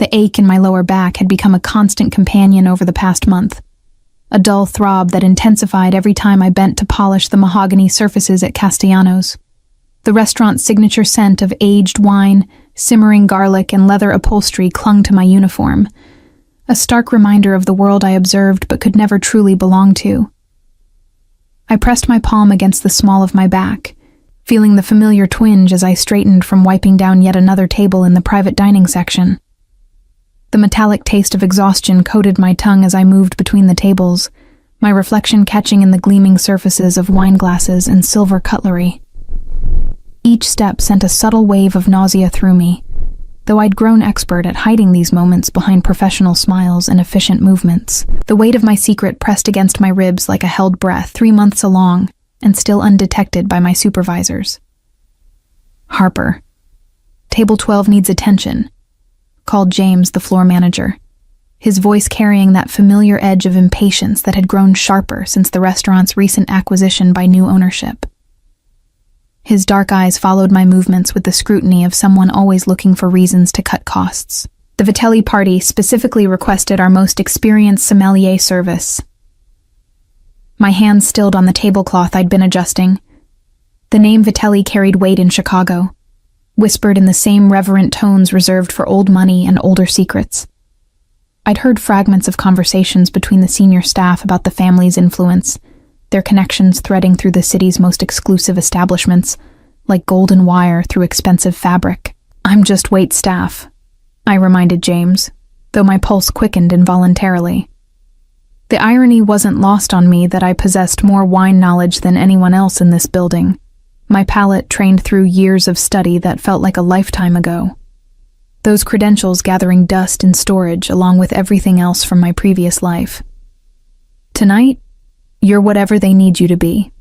The ache in my lower back had become a constant companion over the past month, a dull throb that intensified every time I bent to polish the mahogany surfaces at Castellanos. The restaurant's signature scent of aged wine, simmering garlic, and leather upholstery clung to my uniform, a stark reminder of the world I observed but could never truly belong to. I pressed my palm against the small of my back, feeling the familiar twinge as I straightened from wiping down yet another table in the private dining section. The metallic taste of exhaustion coated my tongue as I moved between the tables, my reflection catching in the gleaming surfaces of wine glasses and silver cutlery. Each step sent a subtle wave of nausea through me, though I'd grown expert at hiding these moments behind professional smiles and efficient movements. The weight of my secret pressed against my ribs like a held breath, 3 months along, and still undetected by my supervisors. "Harper, table 12 needs attention," called James, the floor manager, his voice carrying that familiar edge of impatience that had grown sharper since the restaurant's recent acquisition by new ownership. His dark eyes followed my movements with the scrutiny of someone always looking for reasons to cut costs. The Vitelli party specifically requested our most experienced sommelier service. My hands stilled on the tablecloth I'd been adjusting. The name Vitelli carried weight in Chicago, whispered in the same reverent tones reserved for old money and older secrets. I'd heard fragments of conversations between the senior staff about the family's influence, their connections threading through the city's most exclusive establishments, like golden wire through expensive fabric. "I'm just wait staff," I reminded James, though my pulse quickened involuntarily. The irony wasn't lost on me that I possessed more wine knowledge than anyone else in this building, my palate trained through years of study that felt like a lifetime ago. Those credentials gathering dust in storage along with everything else from my previous life. "Tonight, you're whatever they need you to be,"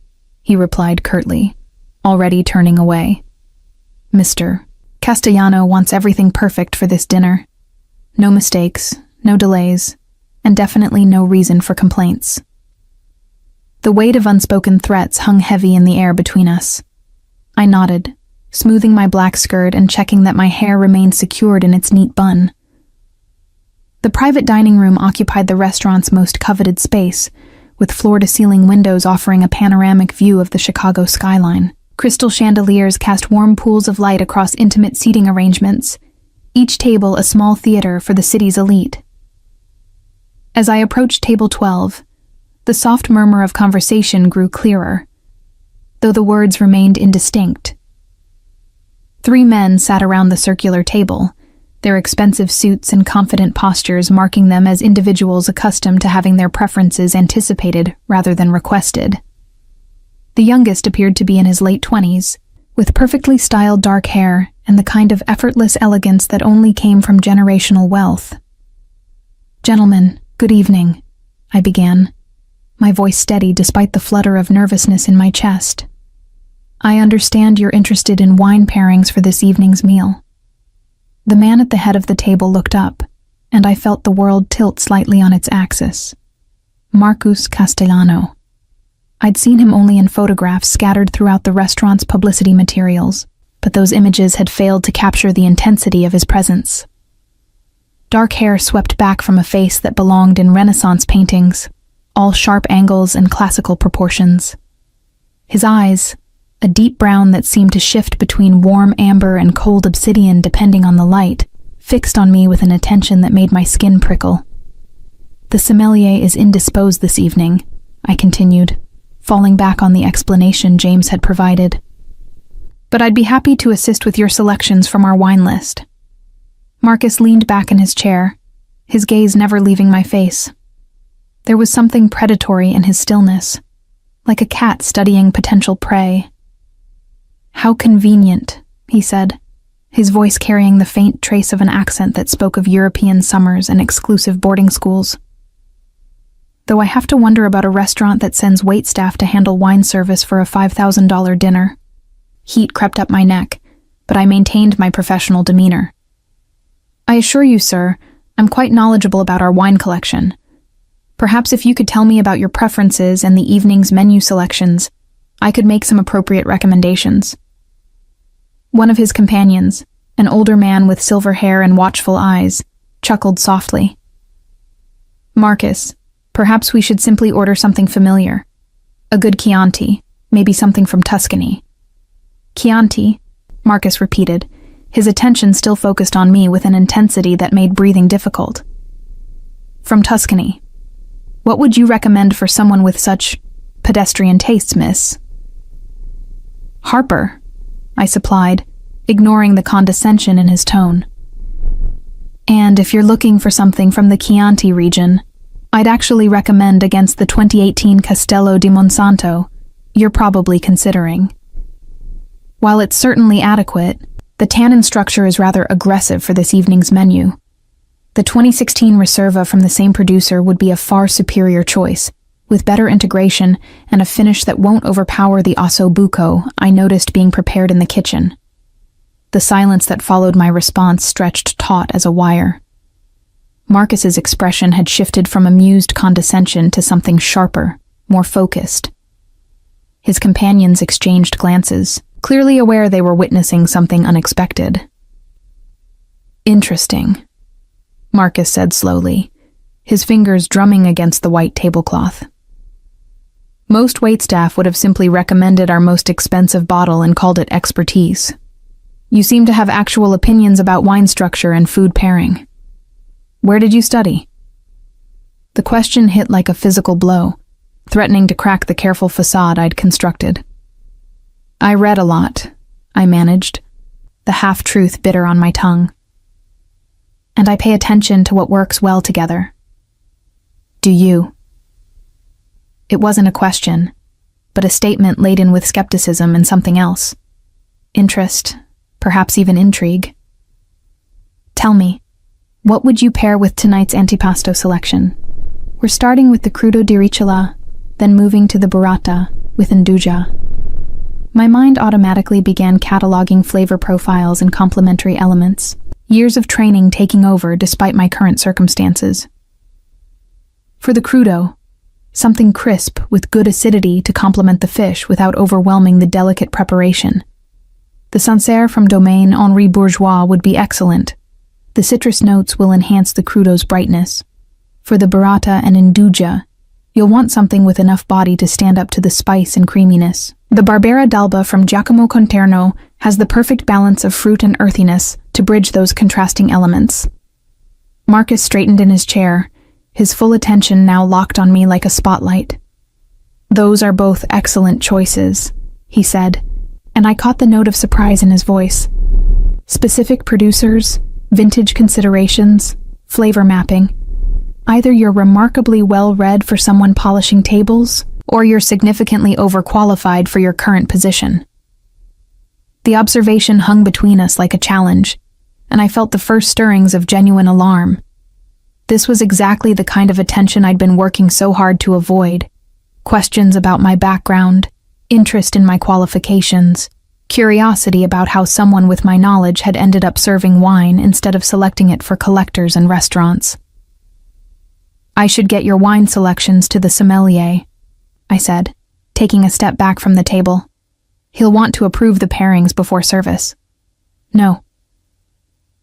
he replied curtly, already turning away. "Mr. Castellano wants everything perfect for this dinner. No mistakes, no delays, and definitely no reason for complaints." The weight of unspoken threats hung heavy in the air between us. I nodded, smoothing my black skirt and checking that my hair remained secured in its neat bun. The private dining room occupied the restaurant's most coveted space, with floor-to-ceiling windows offering a panoramic view of the Chicago skyline. Crystal chandeliers cast warm pools of light across intimate seating arrangements, each table a small theater for the city's elite. As I approached table 12, the soft murmur of conversation grew clearer, though the words remained indistinct. 3 men sat around the circular table, their expensive suits and confident postures marking them as individuals accustomed to having their preferences anticipated rather than requested. The youngest appeared to be in his late 20s, with perfectly styled dark hair and the kind of effortless elegance that only came from generational wealth. "Gentlemen, good evening," I began, my voice steady despite the flutter of nervousness in my chest. "I understand you're interested in wine pairings for this evening's meal." The man at the head of the table looked up, and I felt the world tilt slightly on its axis. Marcus Castellano. I'd seen him only in photographs scattered throughout the restaurant's publicity materials, but those images had failed to capture the intensity of his presence. Dark hair swept back from a face that belonged in Renaissance paintings, all sharp angles and classical proportions. His eyes, a deep brown that seemed to shift between warm amber and cold obsidian depending on the light, fixed on me with an attention that made my skin prickle. "The sommelier is indisposed this evening," I continued, falling back on the explanation James had provided. "But I'd be happy to assist with your selections from our wine list." Marcus leaned back in his chair, his gaze never leaving my face. There was something predatory in his stillness, like a cat studying potential prey. "How convenient," he said, his voice carrying the faint trace of an accent that spoke of European summers and exclusive boarding schools. "Though I have to wonder about a restaurant that sends waitstaff to handle wine service for a $5,000 dinner." Heat crept up my neck, but I maintained my professional demeanor. "I assure you, sir, I'm quite knowledgeable about our wine collection. Perhaps if you could tell me about your preferences and the evening's menu selections, I could make some appropriate recommendations." One of his companions, an older man with silver hair and watchful eyes, chuckled softly. Marcus, perhaps we should simply order something familiar. A good Chianti, maybe something from Tuscany. Chianti, Marcus repeated, his attention still focused on me with an intensity that made breathing difficult. From Tuscany. What would you recommend for someone with such pedestrian tastes, miss? Harper, I supplied, ignoring the condescension in his tone. And if you're looking for something from the Chianti region, I'd actually recommend against the 2018 Castello di Monsanto you're probably considering. While it's certainly adequate, the tannin structure is rather aggressive for this evening's menu. The 2016 Reserva from the same producer would be a far superior choice, with better integration and a finish that won't overpower the osso buco I noticed being prepared in the kitchen. The silence that followed my response stretched taut as a wire. Marcus's expression had shifted from amused condescension to something sharper, more focused. His companions exchanged glances, clearly aware they were witnessing something unexpected. Interesting, Marcus said slowly, his fingers drumming against the white tablecloth. Most waitstaff would have simply recommended our most expensive bottle and called it expertise. You seem to have actual opinions about wine structure and food pairing. Where did you study? The question hit like a physical blow, threatening to crack the careful facade I'd constructed. I read a lot, I managed, the half-truth bitter on my tongue. And I pay attention to what works well together. Do you? It wasn't a question, but a statement laden with skepticism and something else. Interest, perhaps even intrigue. Tell me, what would you pair with tonight's antipasto selection? We're starting with the crudo di ricotta, then moving to the burrata with induja. My mind automatically began cataloging flavor profiles and complementary elements, years of training taking over despite my current circumstances. For the crudo, something crisp with good acidity to complement the fish without overwhelming the delicate preparation. The Sancerre from Domaine Henri Bourgeois would be excellent. The citrus notes will enhance the crudo's brightness. For the burrata and induja, you'll want something with enough body to stand up to the spice and creaminess. The Barbera d'Alba from Giacomo Conterno has the perfect balance of fruit and earthiness to bridge those contrasting elements. Marcus straightened in his chair, his full attention now locked on me like a spotlight. Those are both excellent choices, he said, and I caught the note of surprise in his voice. Specific producers, vintage considerations, flavor mapping. Either you're remarkably well-read for someone polishing tables, or you're significantly overqualified for your current position. The observation hung between us like a challenge, and I felt the first stirrings of genuine alarm. This was exactly the kind of attention I'd been working so hard to avoid. Questions about my background, interest in my qualifications, curiosity about how someone with my knowledge had ended up serving wine instead of selecting it for collectors and restaurants. I should get your wine selections to the sommelier, I said, taking a step back from the table. He'll want to approve the pairings before service. No.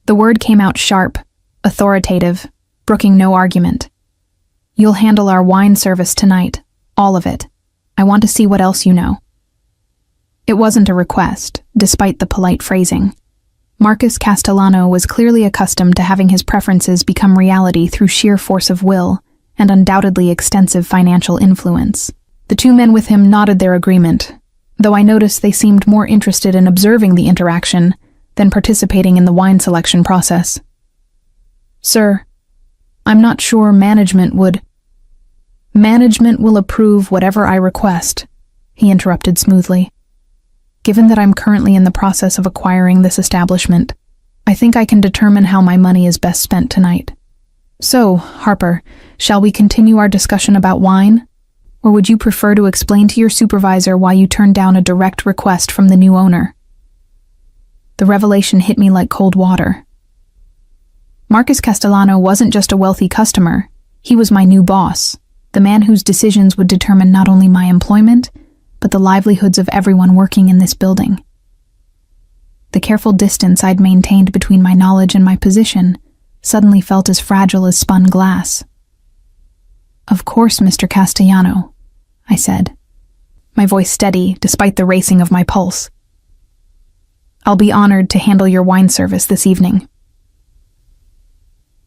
The word came out sharp, authoritative, brooking no argument. You'll handle our wine service tonight, all of it. I want to see what else you know. It wasn't a request, despite the polite phrasing. Marcus Castellano was clearly accustomed to having his preferences become reality through sheer force of will and undoubtedly extensive financial influence. The two men with him nodded their agreement, though I noticed they seemed more interested in observing the interaction than participating in the wine selection process. Sir, I'm not sure management would... Management will approve whatever I request, he interrupted smoothly. Given that I'm currently in the process of acquiring this establishment, I think I can determine how my money is best spent tonight. So, Harper, shall we continue our discussion about wine? Or would you prefer to explain to your supervisor why you turned down a direct request from the new owner? The revelation hit me like cold water. Marcus Castellano wasn't just a wealthy customer, he was my new boss, the man whose decisions would determine not only my employment, but the livelihoods of everyone working in this building. The careful distance I'd maintained between my knowledge and my position suddenly felt as fragile as spun glass. "Of course, Mr. Castellano," I said, my voice steady despite the racing of my pulse. "I'll be honored to handle your wine service this evening."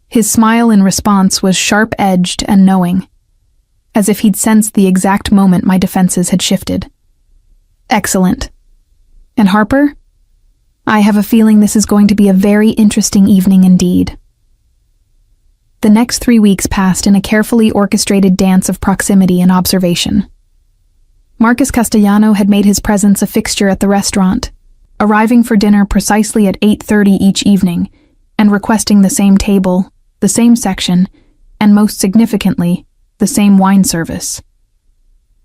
His smile in response was sharp-edged and knowing, as if he'd sensed the exact moment my defenses had shifted. "Excellent. And Harper? I have a feeling this is going to be a very interesting evening indeed." The next 3 weeks passed in a carefully orchestrated dance of proximity and observation. Marcus Castellano had made his presence a fixture at the restaurant, arriving for dinner precisely at 8:30 each evening, and requesting the same table, the same section, and most significantly, the same wine service.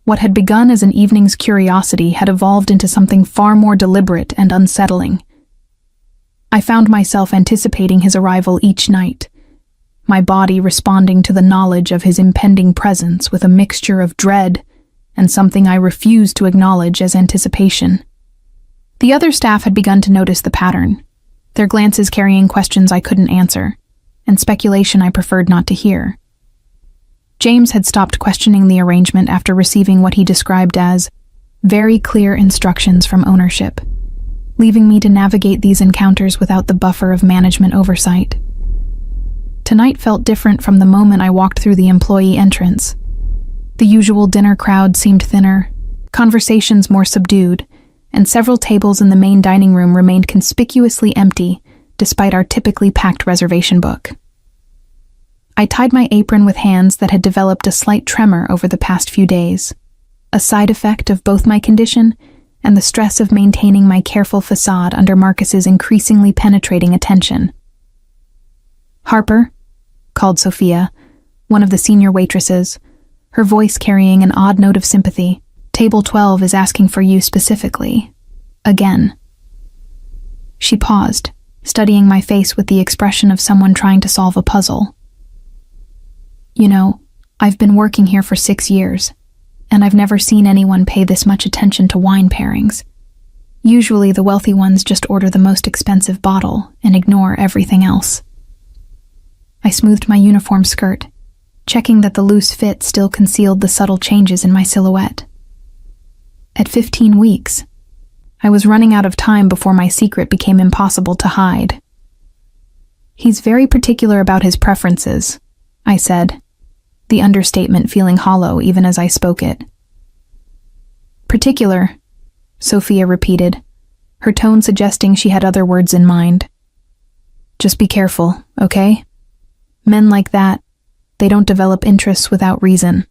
What had begun as an evening's curiosity had evolved into something far more deliberate and unsettling. I found myself anticipating his arrival each night, my body responding to the knowledge of his impending presence with a mixture of dread and something I refused to acknowledge as anticipation. The other staff had begun to notice the pattern, their glances carrying questions I couldn't answer, and speculation I preferred not to hear. James had stopped questioning the arrangement after receiving what he described as very clear instructions from ownership, leaving me to navigate these encounters without the buffer of management oversight. Tonight felt different from the moment I walked through the employee entrance. The usual dinner crowd seemed thinner, conversations more subdued, and several tables in the main dining room remained conspicuously empty despite our typically packed reservation book. I tied my apron with hands that had developed a slight tremor over the past few days, a side effect of both my condition and the stress of maintaining my careful facade under Marcus's increasingly penetrating attention. "Harper," called Sophia, one of the senior waitresses, her voice carrying an odd note of sympathy. "Table 12 is asking for you specifically. Again." She paused, studying my face with the expression of someone trying to solve a puzzle. "You know, I've been working here for 6 years, and I've never seen anyone pay this much attention to wine pairings. Usually the wealthy ones just order the most expensive bottle and ignore everything else." I smoothed my uniform skirt, checking that the loose fit still concealed the subtle changes in my silhouette. At 15 weeks, I was running out of time before my secret became impossible to hide. "He's very particular about his preferences," I said, the understatement feeling hollow even as I spoke it. "Particular," Sophia repeated, her tone suggesting she had other words in mind. "Just be careful, okay? Men like that, they don't develop interests without reason."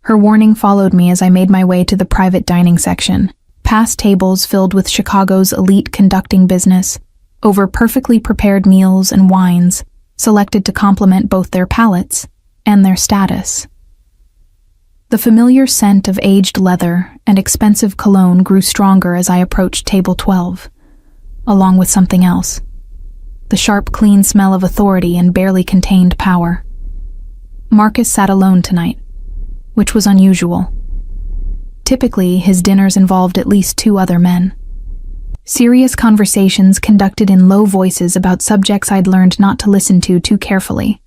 Her warning followed me as I made my way to the private dining section, past tables filled with Chicago's elite conducting business, over perfectly prepared meals and wines, selected to complement both their palates and their status. The familiar scent of aged leather and expensive cologne grew stronger as I approached table 12, along with something else. The sharp, clean smell of authority and barely contained power. Marcus sat alone tonight, which was unusual. Typically, his dinners involved at least 2 other men. Serious conversations conducted in low voices about subjects I'd learned not to listen to too carefully.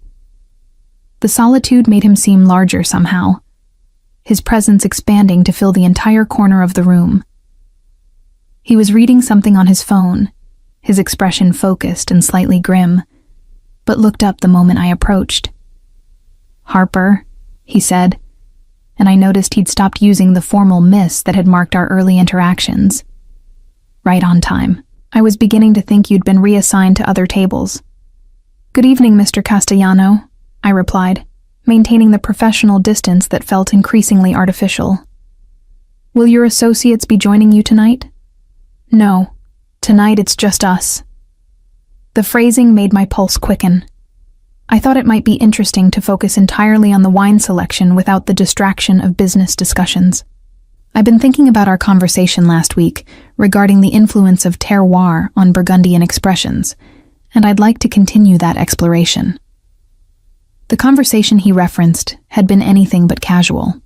The solitude made him seem larger somehow, his presence expanding to fill the entire corner of the room. He was reading something on his phone, his expression focused and slightly grim, but looked up the moment I approached. "Harper," he said, and I noticed he'd stopped using the formal miss that had marked our early interactions. "Right on time. I was beginning to think you'd been reassigned to other tables." "Good evening, Mr. Castellano," I replied, maintaining the professional distance that felt increasingly artificial. "Will your associates be joining you tonight?" "No. Tonight it's just us." The phrasing made my pulse quicken. I thought it might be interesting to focus entirely on the wine selection without the distraction of business discussions. I've been thinking about our conversation last week regarding the influence of terroir on Burgundian expressions, and I'd like to continue that exploration. The conversation he referenced had been anything but casual.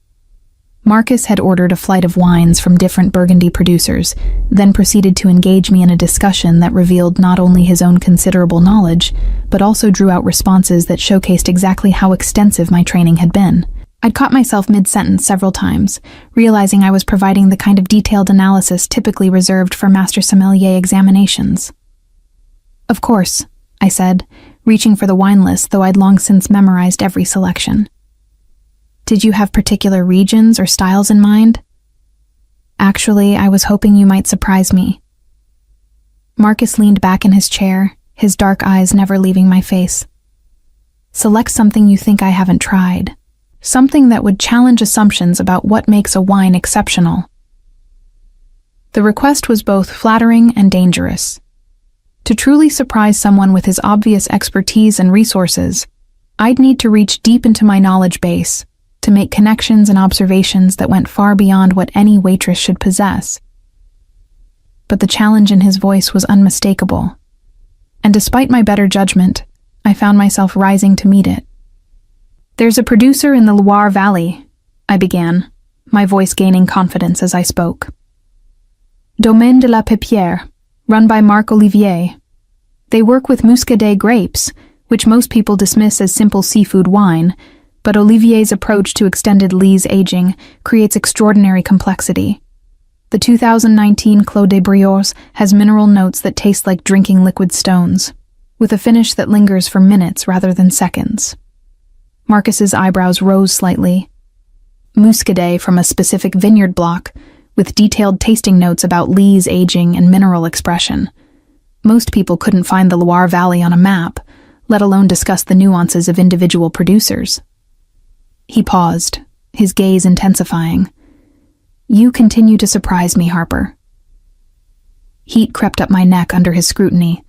Marcus had ordered a flight of wines from different Burgundy producers, then proceeded to engage me in a discussion that revealed not only his own considerable knowledge, but also drew out responses that showcased exactly how extensive my training had been. I'd caught myself mid-sentence several times, realizing I was providing the kind of detailed analysis typically reserved for master sommelier examinations. "Of course," I said, reaching for the wine list, though I'd long since memorized every selection. "Did you have particular regions or styles in mind?" "Actually, I was hoping you might surprise me." Marcus leaned back in his chair, his dark eyes never leaving my face. "Select something you think I haven't tried. Something that would challenge assumptions about what makes a wine exceptional." The request was both flattering and dangerous. To truly surprise someone with his obvious expertise and resources, I'd need to reach deep into my knowledge base, to make connections and observations that went far beyond what any waitress should possess. But the challenge in his voice was unmistakable, and despite my better judgment, I found myself rising to meet it. "There's a producer in the Loire Valley," I began, my voice gaining confidence as I spoke. "Domaine de la Pépinière, run by Marc Olivier. They work with Muscadet grapes, which most people dismiss as simple seafood wine, but Olivier's approach to extended lees aging creates extraordinary complexity. The 2019 Clos des Briors has mineral notes that taste like drinking liquid stones, with a finish that lingers for minutes rather than seconds." Marcus's eyebrows rose slightly. Muscadet from a specific vineyard block, with detailed tasting notes about lees aging and mineral expression. Most people couldn't find the Loire Valley on a map, let alone discuss the nuances of individual producers. He paused, his gaze intensifying. "You continue to surprise me, Harper." Heat crept up my neck under his scrutiny.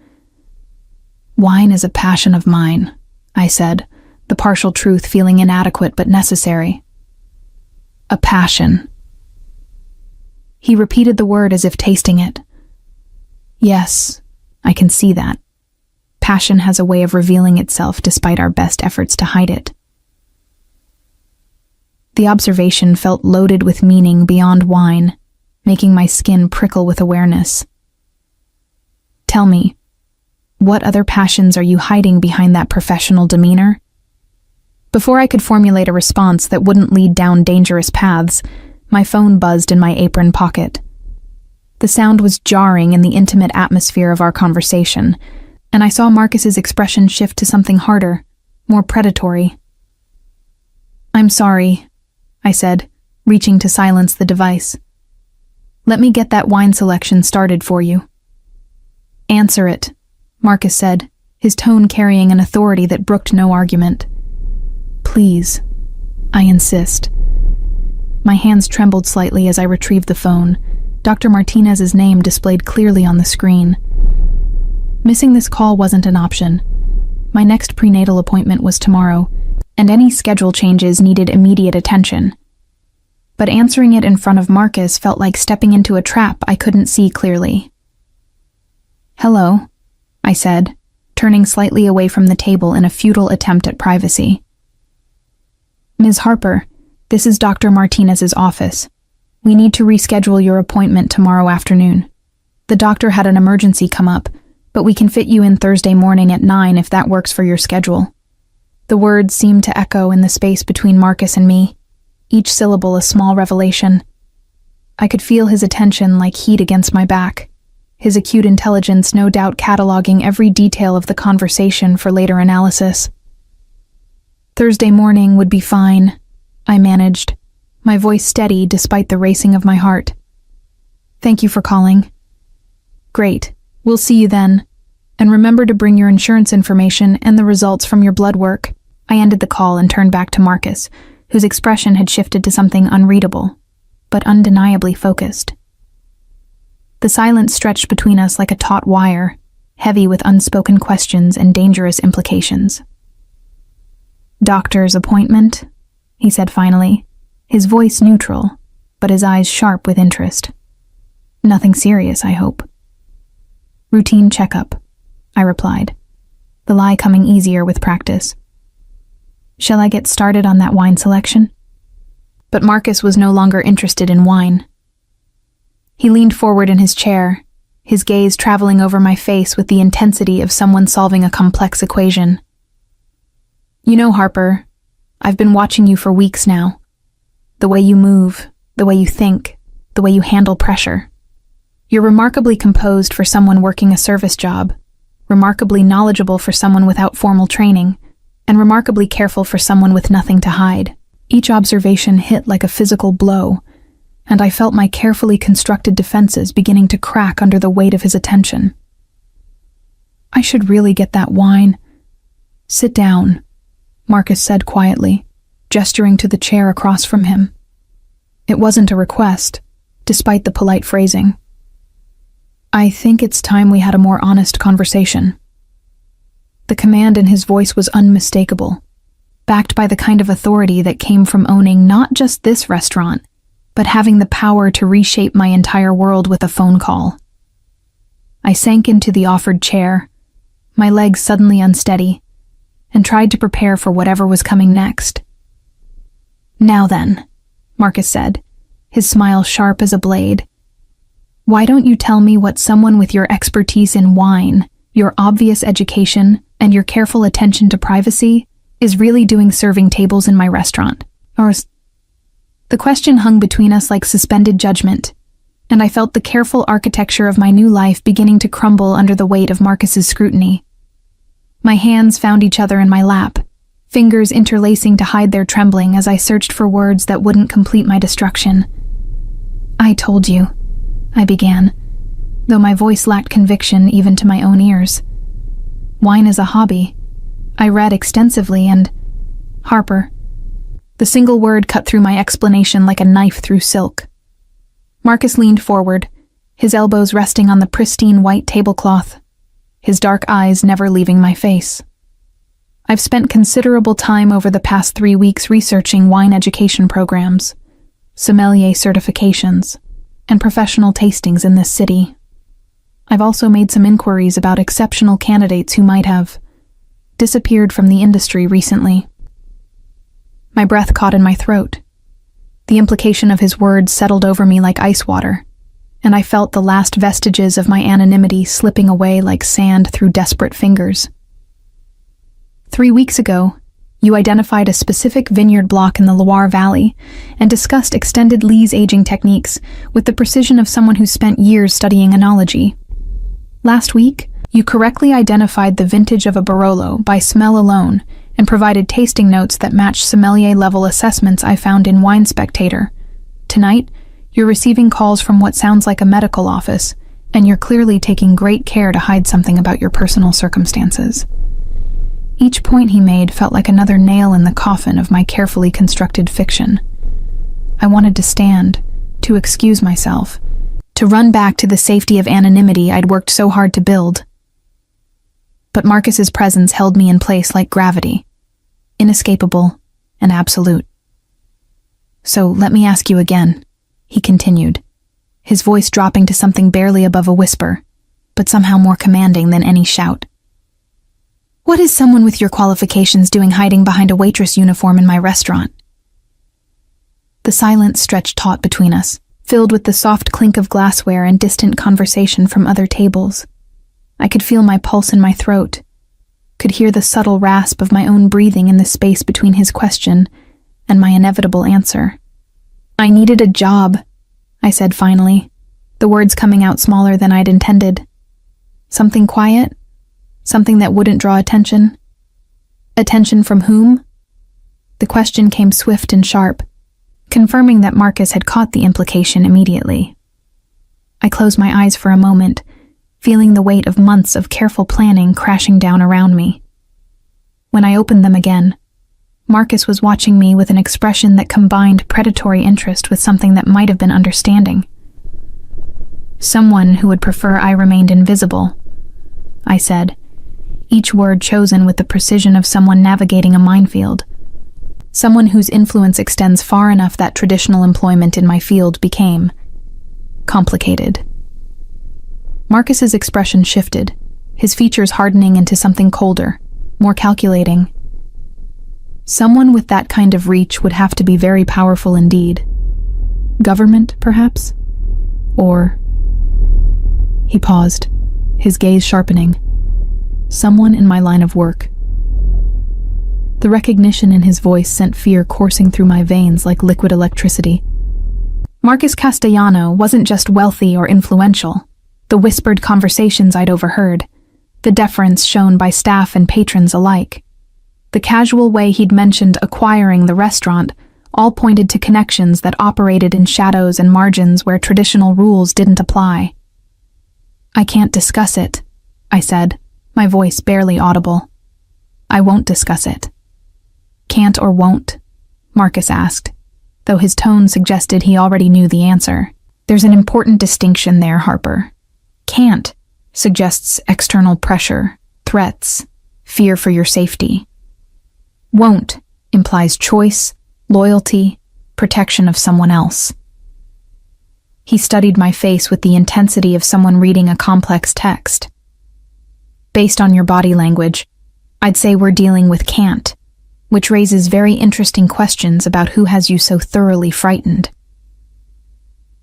"Wine is a passion of mine," I said, the partial truth feeling inadequate but necessary. "A passion." He repeated the word as if tasting it. "Yes, I can see that. Passion has a way of revealing itself despite our best efforts to hide it." The observation felt loaded with meaning beyond wine, making my skin prickle with awareness. "Tell me, what other passions are you hiding behind that professional demeanor?" Before I could formulate a response that wouldn't lead down dangerous paths, my phone buzzed in my apron pocket. The sound was jarring in the intimate atmosphere of our conversation, and I saw Marcus's expression shift to something harder, more predatory. "I'm sorry," I said, reaching to silence the device. "Let me get that wine selection started for you." "Answer it," Marcus said, his tone carrying an authority that brooked no argument. "Please, I insist." My hands trembled slightly as I retrieved the phone, Dr. Martinez's name displayed clearly on the screen. Missing this call wasn't an option. My next prenatal appointment was tomorrow, and any schedule changes needed immediate attention. But answering it in front of Marcus felt like stepping into a trap I couldn't see clearly. "Hello," I said, turning slightly away from the table in a futile attempt at privacy. "Ms. Harper, this is Dr. Martinez's office. We need to reschedule your appointment tomorrow afternoon. The doctor had an emergency come up, but we can fit you in Thursday morning at 9 if that works for your schedule." The words seemed to echo in the space between Marcus and me, each syllable a small revelation. I could feel his attention like heat against my back, his acute intelligence no doubt cataloging every detail of the conversation for later analysis. "Thursday morning would be fine," I managed, my voice steady despite the racing of my heart. "Thank you for calling." "Great, we'll see you then. And remember to bring your insurance information and the results from your blood work." I ended the call and turned back to Marcus, whose expression had shifted to something unreadable, but undeniably focused. The silence stretched between us like a taut wire, heavy with unspoken questions and dangerous implications. "Doctor's appointment?" he said finally, his voice neutral, but his eyes sharp with interest. "Nothing serious, I hope." "Routine checkup," I replied, the lie coming easier with practice. "Shall I get started on that wine selection?" But Marcus was no longer interested in wine. He leaned forward in his chair, his gaze traveling over my face with the intensity of someone solving a complex equation. "You know, Harper, I've been watching you for weeks now. The way you move, the way you think, the way you handle pressure. You're remarkably composed for someone working a service job, remarkably knowledgeable for someone without formal training, and remarkably careful for someone with nothing to hide." Each observation hit like a physical blow, and I felt my carefully constructed defenses beginning to crack under the weight of his attention. "I should really get that wine." "Sit down," Marcus said quietly, gesturing to the chair across from him. It wasn't a request, despite the polite phrasing. "I think it's time we had a more honest conversation." The command in his voice was unmistakable, backed by the kind of authority that came from owning not just this restaurant, but having the power to reshape my entire world with a phone call. I sank into the offered chair, my legs suddenly unsteady, and tried to prepare for whatever was coming next. "Now then," Marcus said, his smile sharp as a blade, "why don't you tell me what someone with your expertise in wine, your obvious education, and your careful attention to privacy is really doing serving tables in my restaurant?" The question hung between us like suspended judgment, and I felt the careful architecture of my new life beginning to crumble under the weight of Marcus's scrutiny. My hands found each other in my lap, fingers interlacing to hide their trembling as I searched for words that wouldn't complete my destruction. "I told you," I began, though my voice lacked conviction even to my own ears. "Wine is a hobby. I read extensively and—" "Harper." The single word cut through my explanation like a knife through silk. Marcus leaned forward, his elbows resting on the pristine white tablecloth, his dark eyes never leaving my face. "I've spent considerable time over the past 3 weeks researching wine education programs, sommelier certifications, and professional tastings in this city. I've also made some inquiries about exceptional candidates who might have disappeared from the industry recently." My breath caught in my throat. The implication of his words settled over me like ice water, and I felt the last vestiges of my anonymity slipping away like sand through desperate fingers. 3 weeks ago, you identified a specific vineyard block in the Loire Valley and discussed extended lees aging techniques with the precision of someone who spent years studying enology. Last week, you correctly identified the vintage of a Barolo by smell alone and provided tasting notes that matched sommelier-level assessments I found in Wine Spectator. Tonight, you're receiving calls from what sounds like a medical office, and you're clearly taking great care to hide something about your personal circumstances. Each point he made felt like another nail in the coffin of my carefully constructed fiction. I wanted to stand, to excuse myself, to run back to the safety of anonymity I'd worked so hard to build. But Marcus's presence held me in place like gravity, inescapable and absolute. "So let me ask you again," he continued, his voice dropping to something barely above a whisper, but somehow more commanding than any shout. "What is someone with your qualifications doing hiding behind a waitress uniform in my restaurant?" The silence stretched taut between us, filled with the soft clink of glassware and distant conversation from other tables. I could feel my pulse in my throat, could hear the subtle rasp of my own breathing in the space between his question and my inevitable answer. "I needed a job," I said finally, the words coming out smaller than I'd intended. "Something quiet? Something that wouldn't draw attention?" "Attention from whom?" The question came swift and sharp, confirming that Marcus had caught the implication immediately. I closed my eyes for a moment, feeling the weight of months of careful planning crashing down around me. When I opened them again, Marcus was watching me with an expression that combined predatory interest with something that might have been understanding. "Someone who would prefer I remained invisible," I said, each word chosen with the precision of someone navigating a minefield. Someone whose influence extends far enough that traditional employment in my field became complicated. Marcus's expression shifted, his features hardening into something colder, more calculating. Someone with that kind of reach would have to be very powerful indeed. Government, perhaps? Or... He paused, his gaze sharpening. Someone in my line of work. The recognition in his voice sent fear coursing through my veins like liquid electricity. Marcus Castellano wasn't just wealthy or influential. The whispered conversations I'd overheard, the deference shown by staff and patrons alike, the casual way he'd mentioned acquiring the restaurant, all pointed to connections that operated in shadows and margins where traditional rules didn't apply. "I can't discuss it," I said, my voice barely audible. "I won't discuss it." "Can't or won't?" Marcus asked, though his tone suggested he already knew the answer. "There's an important distinction there, Harper. Can't suggests external pressure, threats, fear for your safety. Won't implies choice, loyalty, protection of someone else." He studied my face with the intensity of someone reading a complex text. "Based on your body language, I'd say we're dealing with can't, which raises very interesting questions about who has you so thoroughly frightened."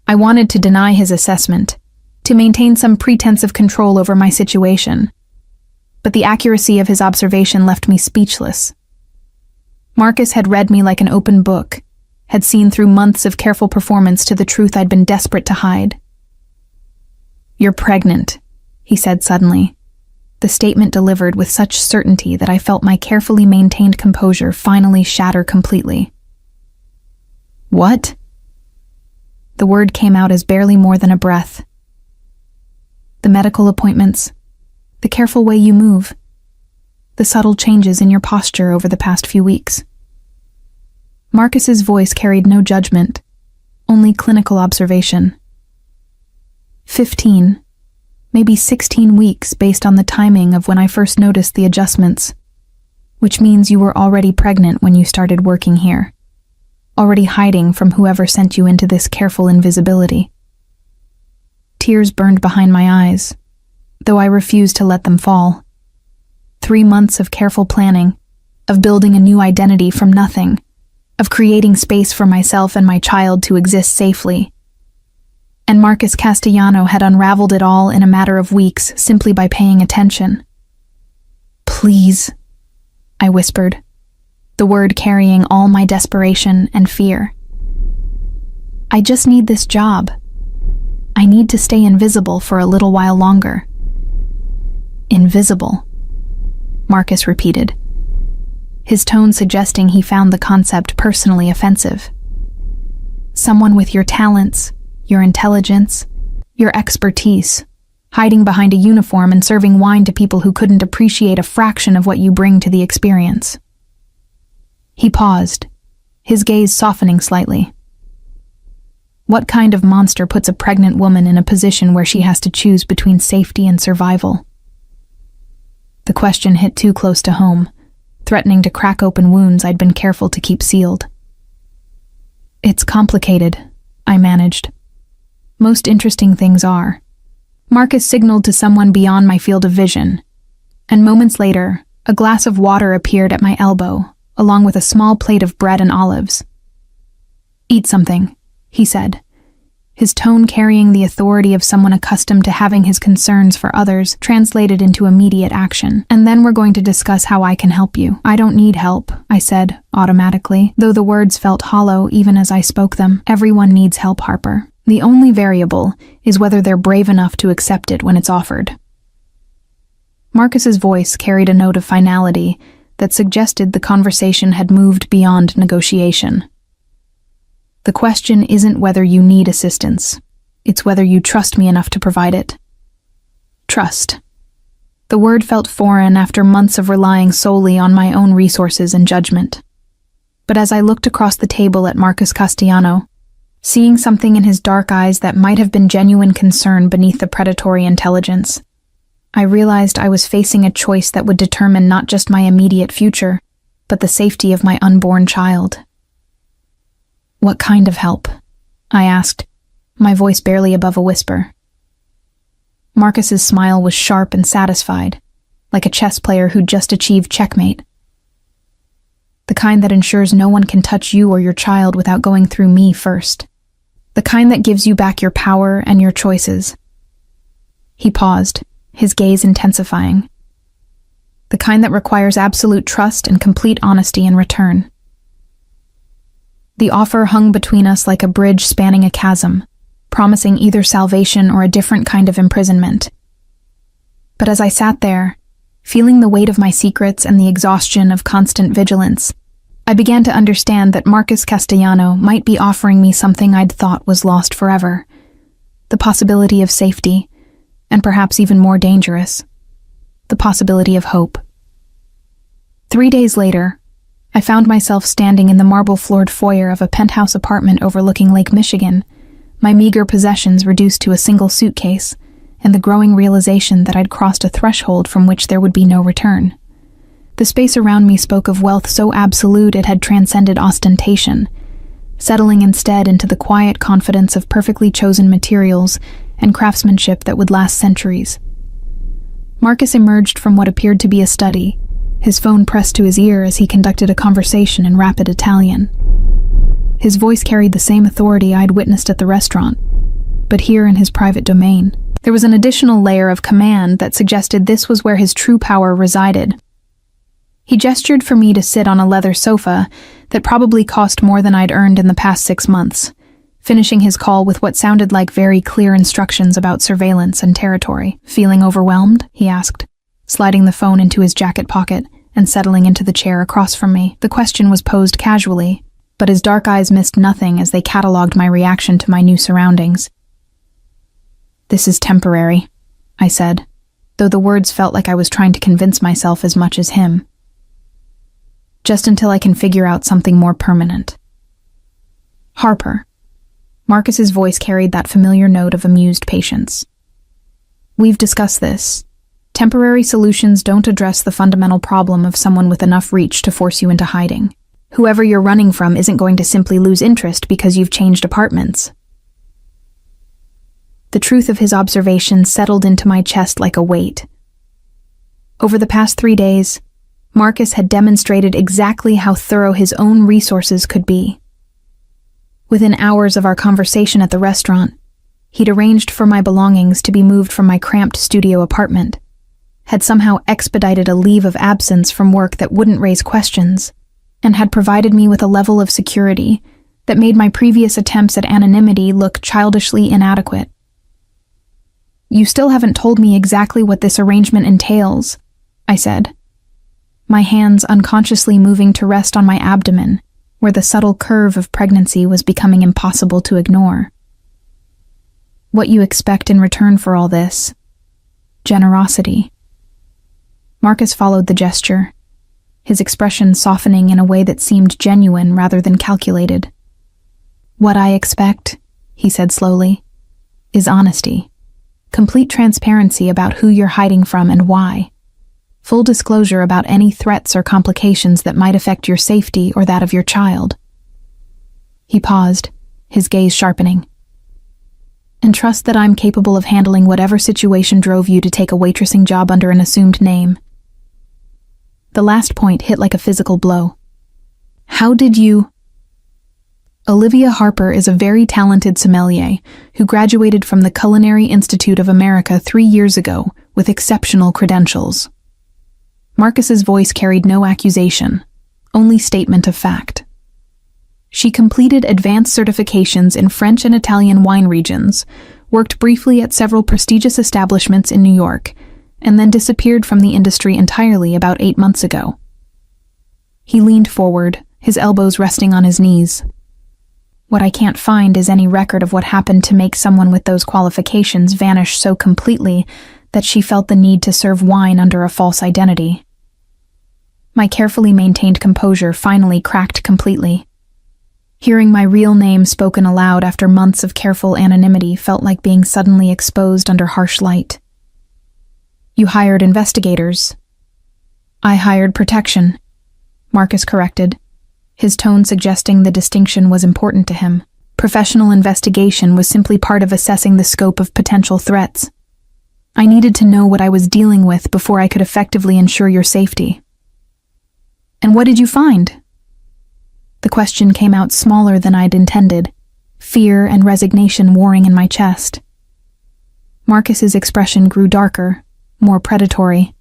I wanted to deny his assessment, to maintain some pretense of control over my situation, but the accuracy of his observation left me speechless. Marcus had read me like an open book, had seen through months of careful performance to the truth I'd been desperate to hide. "You're pregnant," he said suddenly, the statement delivered with such certainty that I felt my carefully maintained composure finally shatter completely. "What?" The word came out as barely more than a breath. "The medical appointments, the careful way you move, the subtle changes in your posture over the past few weeks." Marcus's voice carried no judgment, only clinical observation. 15, maybe 16 weeks based on the timing of when I first noticed the adjustments, which means you were already pregnant when you started working here, already hiding from whoever sent you into this careful invisibility. Tears burned behind my eyes, though I refused to let them fall. 3 months of careful planning, of building a new identity from nothing, of creating space for myself and my child to exist safely. And Marcus Castellano had unraveled it all in a matter of weeks simply by paying attention. "Please," I whispered, the word carrying all my desperation and fear. "I just need this job. I need to stay invisible for a little while longer." "Invisible," Marcus repeated, his tone suggesting he found the concept personally offensive. "Someone with your talents, your intelligence, your expertise, hiding behind a uniform and serving wine to people who couldn't appreciate a fraction of what you bring to the experience." He paused, his gaze softening slightly. "What kind of monster puts a pregnant woman in a position where she has to choose between safety and survival?" The question hit too close to home, threatening to crack open wounds I'd been careful to keep sealed. "It's complicated," I managed. "Most interesting things are." Marcus signaled to someone beyond my field of vision, and moments later, a glass of water appeared at my elbow, along with a small plate of bread and olives. "Eat something," he said, his tone carrying the authority of someone accustomed to having his concerns for others translated into immediate action. "And then we're going to discuss how I can help you." "I don't need help," I said, automatically, though the words felt hollow even as I spoke them. "Everyone needs help, Harper. The only variable is whether they're brave enough to accept it when it's offered." Marcus's voice carried a note of finality that suggested the conversation had moved beyond negotiation. "The question isn't whether you need assistance. It's whether you trust me enough to provide it." Trust. The word felt foreign after months of relying solely on my own resources and judgment. But as I looked across the table at Marcus Castellano, seeing something in his dark eyes that might have been genuine concern beneath the predatory intelligence, I realized I was facing a choice that would determine not just my immediate future, but the safety of my unborn child. "What kind of help?" I asked, my voice barely above a whisper. Marcus's smile was sharp and satisfied, like a chess player who'd just achieved checkmate. "The kind that ensures no one can touch you or your child without going through me first. The kind that gives you back your power and your choices." He paused, his gaze intensifying. "The kind that requires absolute trust and complete honesty in return." The offer hung between us like a bridge spanning a chasm, promising either salvation or a different kind of imprisonment. But as I sat there, feeling the weight of my secrets and the exhaustion of constant vigilance, I began to understand that Marcus Castellano might be offering me something I'd thought was lost forever: the possibility of safety, and perhaps even more dangerous, the possibility of hope. 3 days later, I found myself standing in the marble-floored foyer of a penthouse apartment overlooking Lake Michigan, my meager possessions reduced to a single suitcase, and the growing realization that I'd crossed a threshold from which there would be no return. The space around me spoke of wealth so absolute it had transcended ostentation, settling instead into the quiet confidence of perfectly chosen materials and craftsmanship that would last centuries. Marcus emerged from what appeared to be a study, his phone pressed to his ear as he conducted a conversation in rapid Italian. His voice carried the same authority I'd witnessed at the restaurant, but here in his private domain, there was an additional layer of command that suggested this was where his true power resided. He gestured for me to sit on a leather sofa that probably cost more than I'd earned in the past 6 months, finishing his call with what sounded like very clear instructions about surveillance and territory. "Feeling overwhelmed?" he asked, sliding the phone into his jacket pocket and settling into the chair across from me. The question was posed casually, but his dark eyes missed nothing as they catalogued my reaction to my new surroundings. "This is temporary," I said, though the words felt like I was trying to convince myself as much as him. "Just until I can figure out something more permanent." "Harper." Marcus's voice carried that familiar note of amused patience. "We've discussed this. Temporary solutions don't address the fundamental problem of someone with enough reach to force you into hiding. Whoever you're running from isn't going to simply lose interest because you've changed apartments." The truth of his observation settled into my chest like a weight. Over the past 3 days, Marcus had demonstrated exactly how thorough his own resources could be. Within hours of our conversation at the restaurant, he'd arranged for my belongings to be moved from my cramped studio apartment, had somehow expedited a leave of absence from work that wouldn't raise questions, and had provided me with a level of security that made my previous attempts at anonymity look childishly inadequate. "You still haven't told me exactly what this arrangement entails," I said, my hands unconsciously moving to rest on my abdomen, where the subtle curve of pregnancy was becoming impossible to ignore. "What you expect in return for all this? Generosity." Marcus followed the gesture, his expression softening in a way that seemed genuine rather than calculated. "What I expect," he said slowly, "is honesty. Complete transparency about who you're hiding from and why. Full disclosure about any threats or complications that might affect your safety or that of your child." He paused, his gaze sharpening. "And trust that I'm capable of handling whatever situation drove you to take a waitressing job under an assumed name." The last point hit like a physical blow. "How did you—" Olivia Harper is a very talented sommelier who graduated from the Culinary Institute of America 3 years ago with exceptional credentials. Marcus's voice carried no accusation, only statement of fact. She completed advanced certifications in French and Italian wine regions, worked briefly at several prestigious establishments in New York, and then disappeared from the industry entirely about 8 months ago. He leaned forward, his elbows resting on his knees. "What I can't find is any record of what happened to make someone with those qualifications vanish so completely that she felt the need to serve wine under a false identity." My carefully maintained composure finally cracked completely. Hearing my real name spoken aloud after months of careful anonymity felt like being suddenly exposed under harsh light. "You hired investigators." "I hired protection," Marcus corrected, his tone suggesting the distinction was important to him. Professional investigation was simply part of assessing the scope of potential threats. I needed to know what I was dealing with before I could effectively ensure your safety. "And what did you find?" The question came out smaller than I'd intended, fear and resignation warring in my chest. Marcus's expression grew darker, more predatory.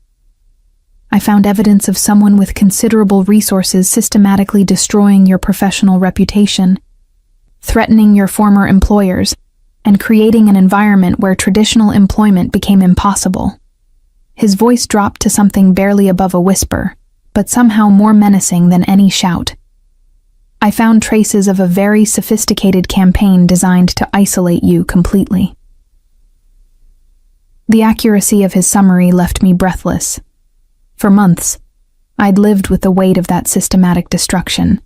I found evidence of someone with considerable resources systematically destroying your professional reputation, threatening your former employers, and creating an environment where traditional employment became impossible. His voice dropped to something barely above a whisper, but somehow more menacing than any shout. I found traces of a very sophisticated campaign designed to isolate you completely. The accuracy of his summary left me breathless. For months, I'd lived with the weight of that systematic destruction,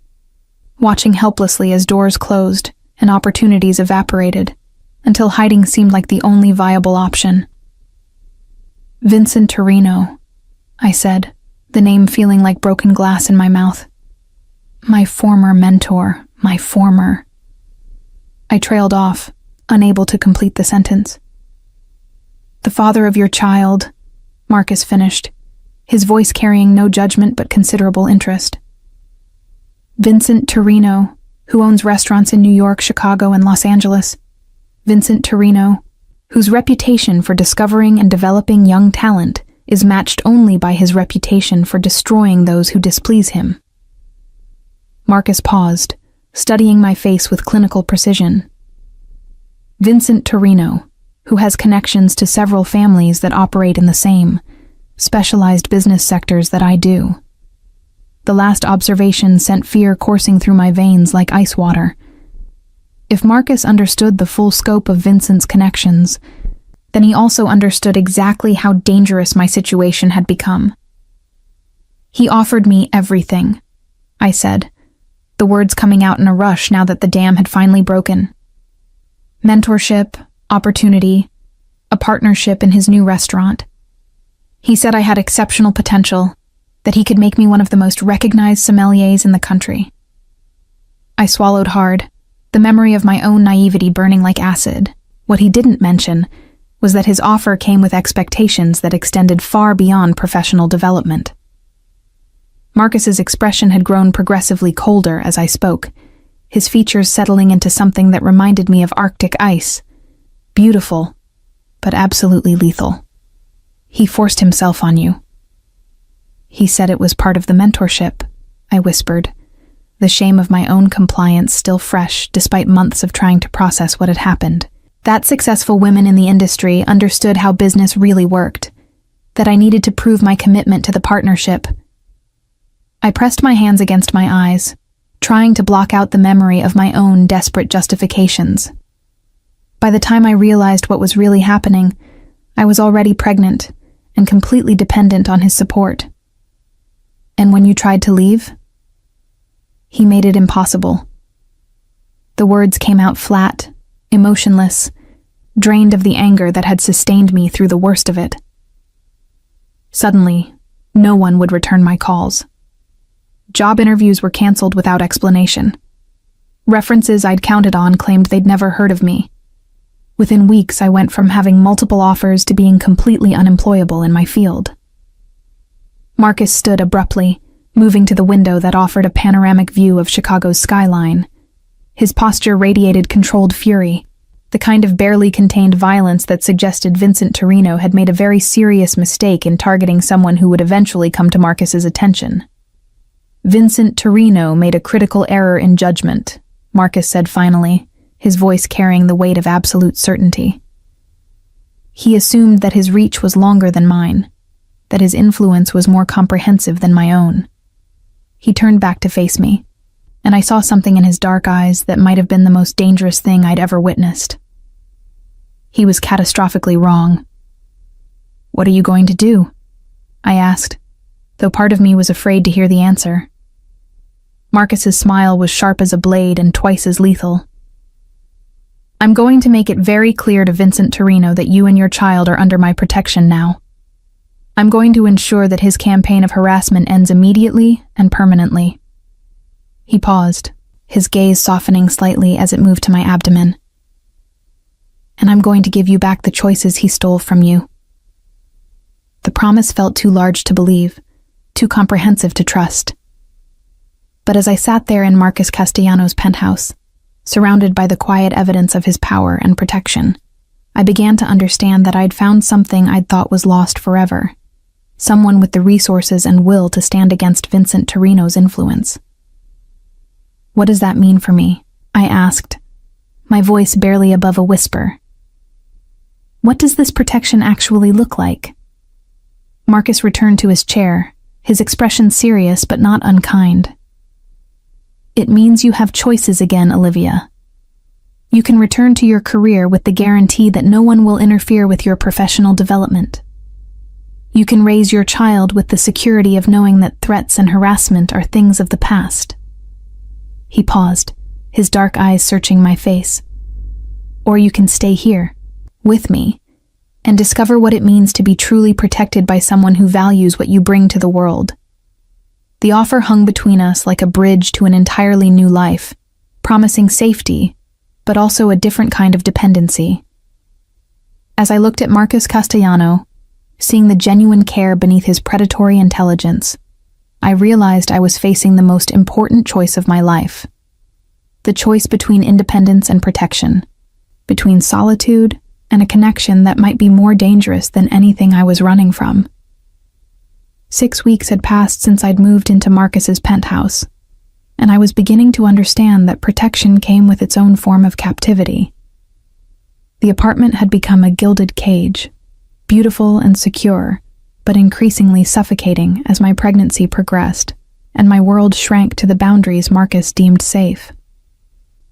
watching helplessly as doors closed and opportunities evaporated, until hiding seemed like the only viable option. Vincent Torino, I said, the name feeling like broken glass in my mouth. My former mentor, my former. I trailed off, unable to complete the sentence. The father of your child, Marcus finished, his voice carrying no judgment but considerable interest. Vincent Torino, who owns restaurants in New York, Chicago, and Los Angeles. Vincent Torino, whose reputation for discovering and developing young talent is matched only by his reputation for destroying those who displease him. Marcus paused, studying my face with clinical precision. Vincent Torino, who has connections to several families that operate in the same, specialized business sectors that I do. The last observation sent fear coursing through my veins like ice water. If Marcus understood the full scope of Vincent's connections, then he also understood exactly how dangerous my situation had become. He offered me everything, I said, the words coming out in a rush now that the dam had finally broken. Mentorship, opportunity, a partnership in his new restaurant. He said I had exceptional potential, that he could make me one of the most recognized sommeliers in the country. I swallowed hard, the memory of my own naivety burning like acid. What he didn't mention was that his offer came with expectations that extended far beyond professional development. Marcus's expression had grown progressively colder as I spoke, his features settling into something that reminded me of Arctic ice. Beautiful, but absolutely lethal. He forced himself on you. He said it was part of the mentorship, I whispered, the shame of my own compliance still fresh despite months of trying to process what had happened. That successful women in the industry understood how business really worked, that I needed to prove my commitment to the partnership. I pressed my hands against my eyes, trying to block out the memory of my own desperate justifications. By the time I realized what was really happening, I was already pregnant and completely dependent on his support. And when you tried to leave, he made it impossible. The words came out flat, emotionless, drained of the anger that had sustained me through the worst of it. Suddenly, no one would return my calls. Job interviews were canceled without explanation. References I'd counted on claimed they'd never heard of me. Within weeks, I went from having multiple offers to being completely unemployable in my field. Marcus stood abruptly, moving to the window that offered a panoramic view of Chicago's skyline. His posture radiated controlled fury, the kind of barely contained violence that suggested Vincent Torino had made a very serious mistake in targeting someone who would eventually come to Marcus's attention. Vincent Torino made a critical error in judgment, Marcus said finally, his voice carrying the weight of absolute certainty. He assumed that his reach was longer than mine, that his influence was more comprehensive than my own. He turned back to face me, and I saw something in his dark eyes that might have been the most dangerous thing I'd ever witnessed. He was catastrophically wrong. "What are you going to do?" I asked, though part of me was afraid to hear the answer. Marcus's smile was sharp as a blade and twice as lethal. "I'm going to make it very clear to Vincent Torino that you and your child are under my protection now. I'm going to ensure that his campaign of harassment ends immediately and permanently." He paused, his gaze softening slightly as it moved to my abdomen. "And I'm going to give you back the choices he stole from you." The promise felt too large to believe, too comprehensive to trust. But as I sat there in Marcus Castellano's penthouse, surrounded by the quiet evidence of his power and protection, I began to understand that I'd found something I'd thought was lost forever. Someone with the resources and will to stand against Vincent Torino's influence. "What does that mean for me?" I asked, my voice barely above a whisper. "What does this protection actually look like?" Marcus returned to his chair, his expression serious but not unkind. "It means you have choices again, Olivia. You can return to your career with the guarantee that no one will interfere with your professional development. You can raise your child with the security of knowing that threats and harassment are things of the past." He paused, his dark eyes searching my face. "Or you can stay here, with me, and discover what it means to be truly protected by someone who values what you bring to the world." The offer hung between us like a bridge to an entirely new life, promising safety, but also a different kind of dependency. As I looked at Marcus Castellano, seeing the genuine care beneath his predatory intelligence, I realized I was facing the most important choice of my life. The choice between independence and protection, between solitude and a connection that might be more dangerous than anything I was running from. 6 weeks had passed since I'd moved into Marcus's penthouse, and I was beginning to understand that protection came with its own form of captivity. The apartment had become a gilded cage, beautiful and secure, but increasingly suffocating as my pregnancy progressed, and my world shrank to the boundaries Marcus deemed safe.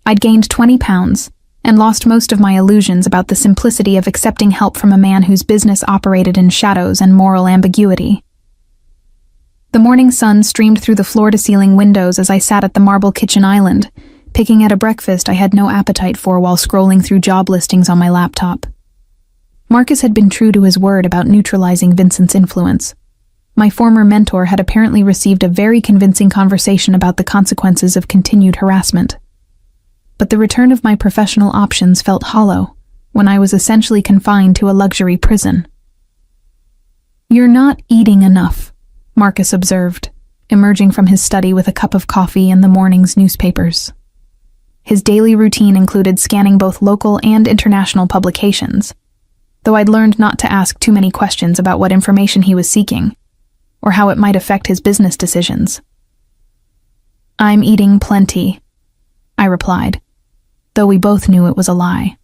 I'd gained 20 pounds, and lost most of my illusions about the simplicity of accepting help from a man whose business operated in shadows and moral ambiguity. The morning sun streamed through the floor-to-ceiling windows as I sat at the marble kitchen island, picking at a breakfast I had no appetite for while scrolling through job listings on my laptop. Marcus had been true to his word about neutralizing Vincent's influence. My former mentor had apparently received a very convincing conversation about the consequences of continued harassment. But the return of my professional options felt hollow, when I was essentially confined to a luxury prison. "You're not eating enough," Marcus observed, emerging from his study with a cup of coffee and the morning's newspapers. His daily routine included scanning both local and international publications, though I'd learned not to ask too many questions about what information he was seeking, or how it might affect his business decisions. "I'm eating plenty," I replied, though we both knew it was a lie.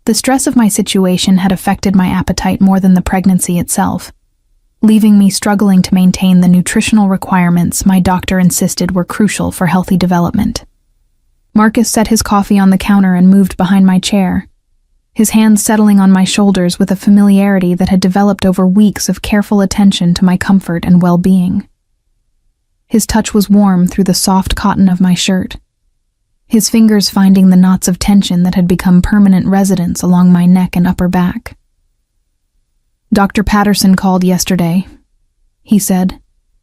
The stress of my situation had affected my appetite more than the pregnancy itself, leaving me struggling to maintain the nutritional requirements my doctor insisted were crucial for healthy development. Marcus set his coffee on the counter and moved behind my chair, his hands settling on my shoulders with a familiarity that had developed over weeks of careful attention to my comfort and well-being. His touch was warm through the soft cotton of my shirt, his fingers finding the knots of tension that had become permanent residents along my neck and upper back. "Dr. Patterson called yesterday," he said,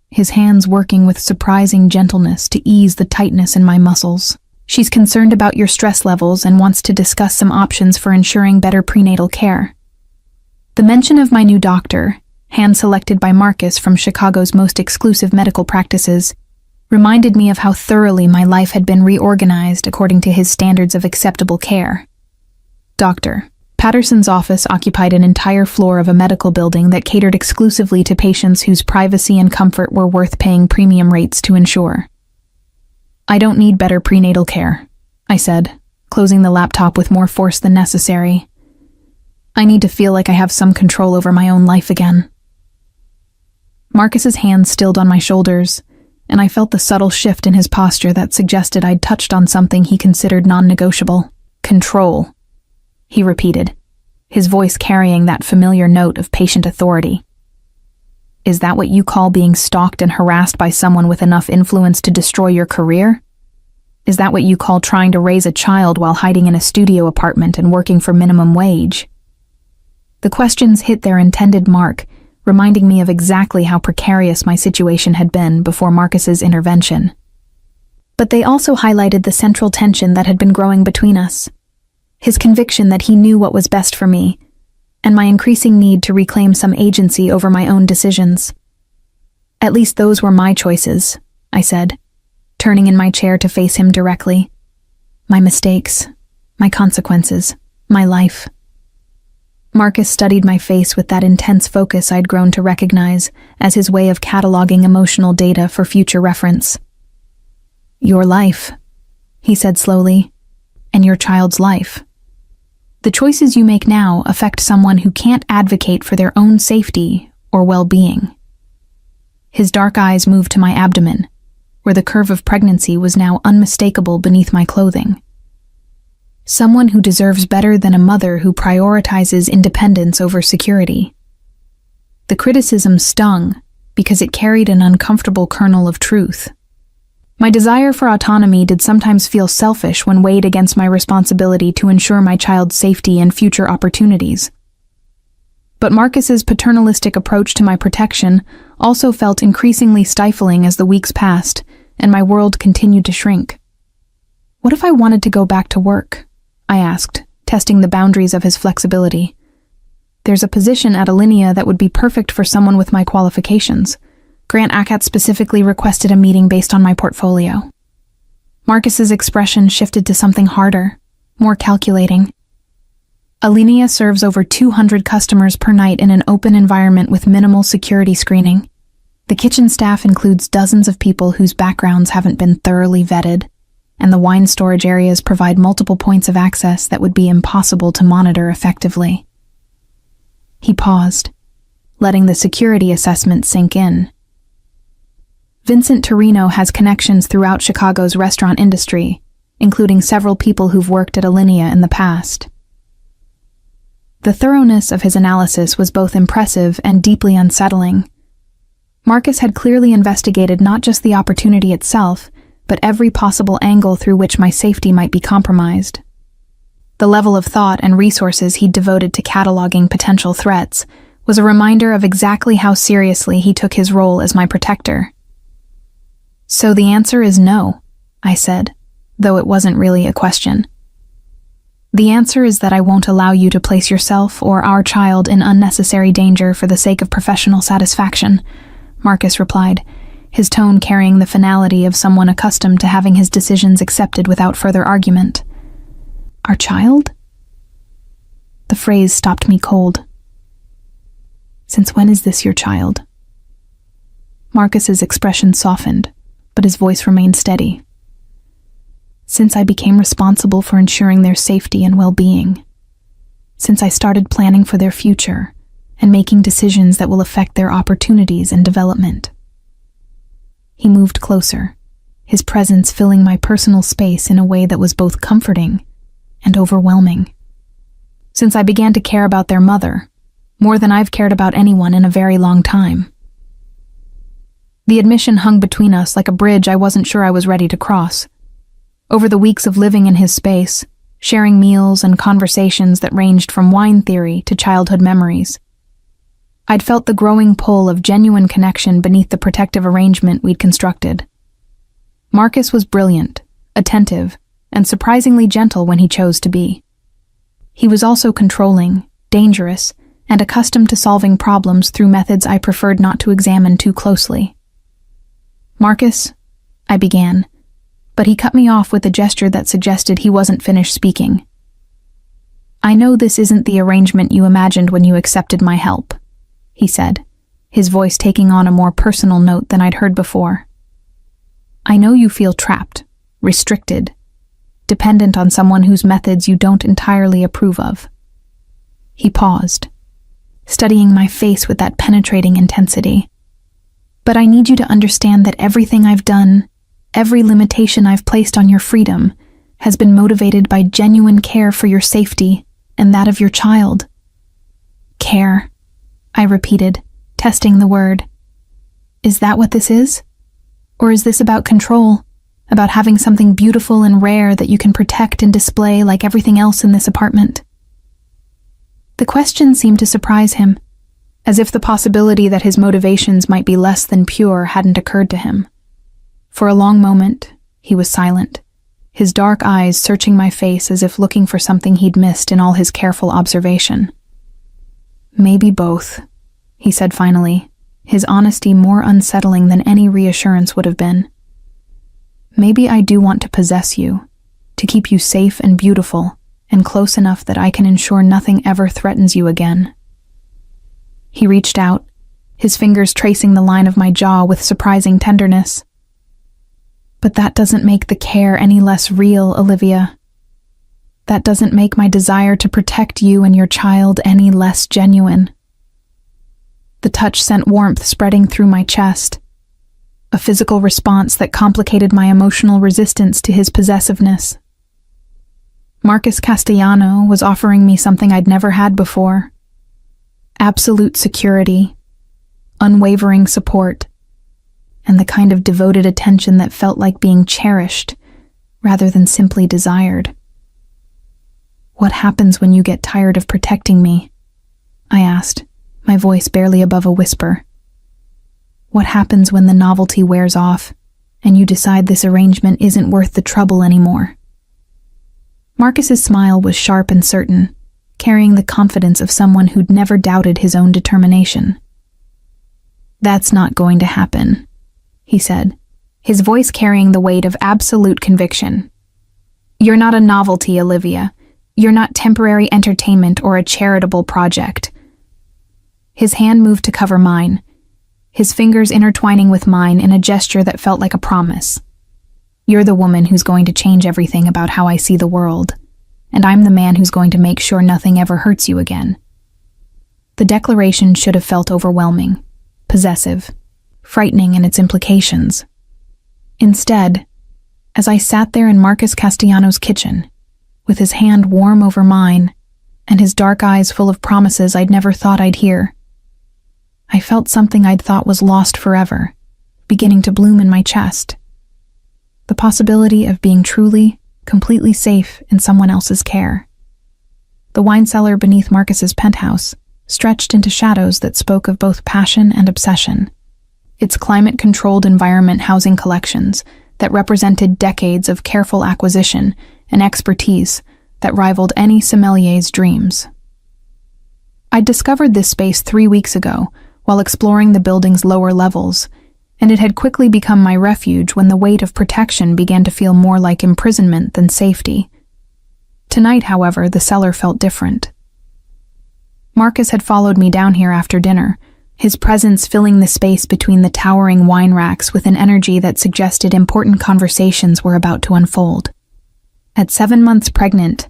his hands working with surprising gentleness to ease the tightness in my muscles. "She's concerned about your stress levels and wants to discuss some options for ensuring better prenatal care." The mention of my new doctor, hand-selected by Marcus from Chicago's most exclusive medical practices, reminded me of how thoroughly my life had been reorganized according to his standards of acceptable care. Dr. Patterson's office occupied an entire floor of a medical building that catered exclusively to patients whose privacy and comfort were worth paying premium rates to ensure. "I don't need better prenatal care," I said, closing the laptop with more force than necessary. "I need to feel like I have some control over my own life again." Marcus's hands stilled on my shoulders, and I felt the subtle shift in his posture that suggested I'd touched on something he considered non-negotiable. "Control," he repeated, his voice carrying that familiar note of patient authority. "Is that what you call being stalked and harassed by someone with enough influence to destroy your career? Is that what you call trying to raise a child while hiding in a studio apartment and working for minimum wage?" The questions hit their intended mark, reminding me of exactly how precarious my situation had been before Marcus's intervention. But they also highlighted the central tension that had been growing between us, his conviction that he knew what was best for me, and my increasing need to reclaim some agency over my own decisions. At least those were my choices, I said, turning in my chair to face him directly. My mistakes, my consequences, my life. Marcus studied my face with that intense focus I'd grown to recognize as his way of cataloging emotional data for future reference. Your life, he said slowly, and your child's life. The choices you make now affect someone who can't advocate for their own safety or well-being. His dark eyes moved to my abdomen, where the curve of pregnancy was now unmistakable beneath my clothing. Someone who deserves better than a mother who prioritizes independence over security. The criticism stung because it carried an uncomfortable kernel of truth. My desire for autonomy did sometimes feel selfish when weighed against my responsibility to ensure my child's safety and future opportunities. But Marcus's paternalistic approach to my protection also felt increasingly stifling as the weeks passed and my world continued to shrink. What if I wanted to go back to work? I asked, testing the boundaries of his flexibility. There's a position at Alinea that would be perfect for someone with my qualifications. Grant Akat specifically requested a meeting based on my portfolio. Marcus's expression shifted to something harder, more calculating. Alinea serves over 200 customers per night in an open environment with minimal security screening. The kitchen staff includes dozens of people whose backgrounds haven't been thoroughly vetted, and the wine storage areas provide multiple points of access that would be impossible to monitor effectively. He paused, letting the security assessment sink in. Vincent Torino has connections throughout Chicago's restaurant industry, including several people who've worked at Alinea in the past. The thoroughness of his analysis was both impressive and deeply unsettling. Marcus had clearly investigated not just the opportunity itself, but every possible angle through which my safety might be compromised. The level of thought and resources he'd devoted to cataloging potential threats was a reminder of exactly how seriously he took his role as my protector. So the answer is no, I said, though it wasn't really a question. The answer is that I won't allow you to place yourself or our child in unnecessary danger for the sake of professional satisfaction, Marcus replied, his tone carrying the finality of someone accustomed to having his decisions accepted without further argument. Our child? The phrase stopped me cold. Since when is this your child? Marcus's expression softened, but his voice remained steady. Since I became responsible for ensuring their safety and well-being. Since I started planning for their future and making decisions that will affect their opportunities and development. He moved closer, his presence filling my personal space in a way that was both comforting and overwhelming. Since I began to care about their mother, more than I've cared about anyone in a very long time. The admission hung between us like a bridge I wasn't sure I was ready to cross. Over the weeks of living in his space, sharing meals and conversations that ranged from wine theory to childhood memories, I'd felt the growing pull of genuine connection beneath the protective arrangement we'd constructed. Marcus was brilliant, attentive, and surprisingly gentle when he chose to be. He was also controlling, dangerous, and accustomed to solving problems through methods I preferred not to examine too closely. Marcus, I began, but he cut me off with a gesture that suggested he wasn't finished speaking. I know this isn't the arrangement you imagined when you accepted my help, he said, his voice taking on a more personal note than I'd heard before. I know you feel trapped, restricted, dependent on someone whose methods you don't entirely approve of. He paused, studying my face with that penetrating intensity. But I need you to understand that everything I've done, every limitation I've placed on your freedom, has been motivated by genuine care for your safety and that of your child. Care, I repeated, testing the word. Is that what this is? Or is this about control, about having something beautiful and rare that you can protect and display like everything else in this apartment? The question seemed to surprise him, as if the possibility that his motivations might be less than pure hadn't occurred to him. For a long moment, he was silent, his dark eyes searching my face as if looking for something he'd missed in all his careful observation. Maybe both, he said finally, his honesty more unsettling than any reassurance would have been. Maybe I do want to possess you, to keep you safe and beautiful, and close enough that I can ensure nothing ever threatens you again." He reached out, his fingers tracing the line of my jaw with surprising tenderness. "But that doesn't make the care any less real, Olivia. That doesn't make my desire to protect you and your child any less genuine." The touch sent warmth spreading through my chest, a physical response that complicated my emotional resistance to his possessiveness. Marcus Castellano was offering me something I'd never had before: absolute security, unwavering support, and the kind of devoted attention that felt like being cherished rather than simply desired. "What happens when you get tired of protecting me?" I asked, my voice barely above a whisper. "What happens when the novelty wears off and you decide this arrangement isn't worth the trouble anymore?" Marcus's smile was sharp and certain, carrying the confidence of someone who'd never doubted his own determination. "That's not going to happen," he said, his voice carrying the weight of absolute conviction. "You're not a novelty, Olivia. You're not temporary entertainment or a charitable project." His hand moved to cover mine, his fingers intertwining with mine in a gesture that felt like a promise. "You're the woman who's going to change everything about how I see the world, and I'm the man who's going to make sure nothing ever hurts you again." The declaration should have felt overwhelming, possessive, frightening in its implications. Instead, as I sat there in Marcus Castellano's kitchen, with his hand warm over mine and his dark eyes full of promises I'd never thought I'd hear, I felt something I'd thought was lost forever, beginning to bloom in my chest. The possibility of being truly, completely safe in someone else's care. The wine cellar beneath Marcus's penthouse stretched into shadows that spoke of both passion and obsession, its climate-controlled environment housing collections that represented decades of careful acquisition and expertise that rivaled any sommelier's dreams. I'd discovered this space 3 weeks ago while exploring the building's lower levels, and it had quickly become my refuge when the weight of protection began to feel more like imprisonment than safety. Tonight, however, the cellar felt different. Marcus had followed me down here after dinner, his presence filling the space between the towering wine racks with an energy that suggested important conversations were about to unfold. At 7 months pregnant,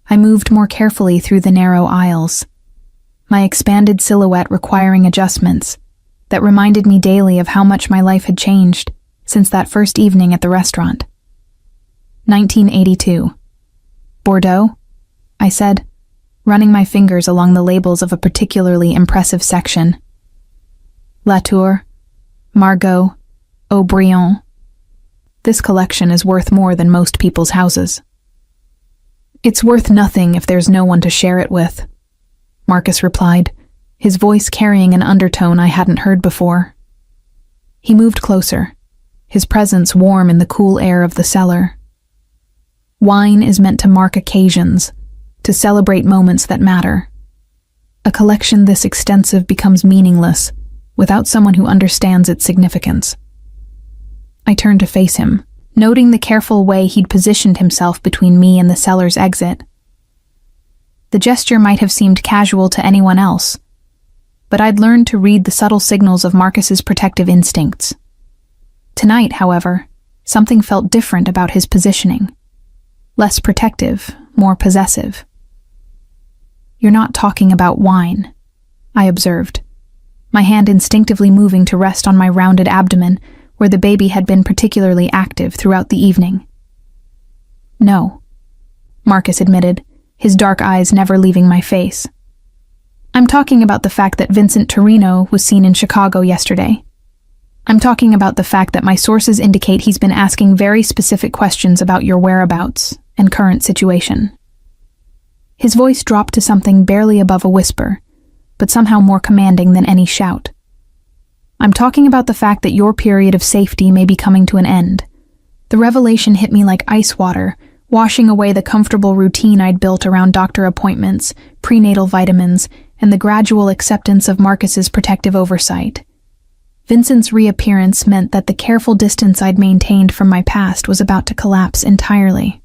I moved more carefully through the narrow aisles, my expanded silhouette requiring adjustments that reminded me daily of how much my life had changed since that first evening at the restaurant. 1982. Bordeaux? I said, running my fingers along the labels of a particularly impressive section. Latour, Margaux, Aubryon. This collection is worth more than most people's houses. It's worth nothing if there's no one to share it with, Marcus replied, his voice carrying an undertone I hadn't heard before. He moved closer, his presence warm in the cool air of the cellar. Wine is meant to mark occasions, to celebrate moments that matter. A collection this extensive becomes meaningless without someone who understands its significance. I turned to face him, noting the careful way he'd positioned himself between me and the cellar's exit. The gesture might have seemed casual to anyone else, but I'd learned to read the subtle signals of Marcus's protective instincts. Tonight, however, something felt different about his positioning. Less protective, more possessive. "You're not talking about wine," I observed, my hand instinctively moving to rest on my rounded abdomen where the baby had been particularly active throughout the evening. "No," Marcus admitted, his dark eyes never leaving my face. "I'm talking about the fact that Vincent Torino was seen in Chicago yesterday. I'm talking about the fact that my sources indicate he's been asking very specific questions about your whereabouts and current situation." His voice dropped to something barely above a whisper, but somehow more commanding than any shout. "I'm talking about the fact that your period of safety may be coming to an end." The revelation hit me like ice water, washing away the comfortable routine I'd built around doctor appointments, prenatal vitamins, and the gradual acceptance of Marcus's protective oversight. Vincent's reappearance meant that the careful distance I'd maintained from my past was about to collapse entirely.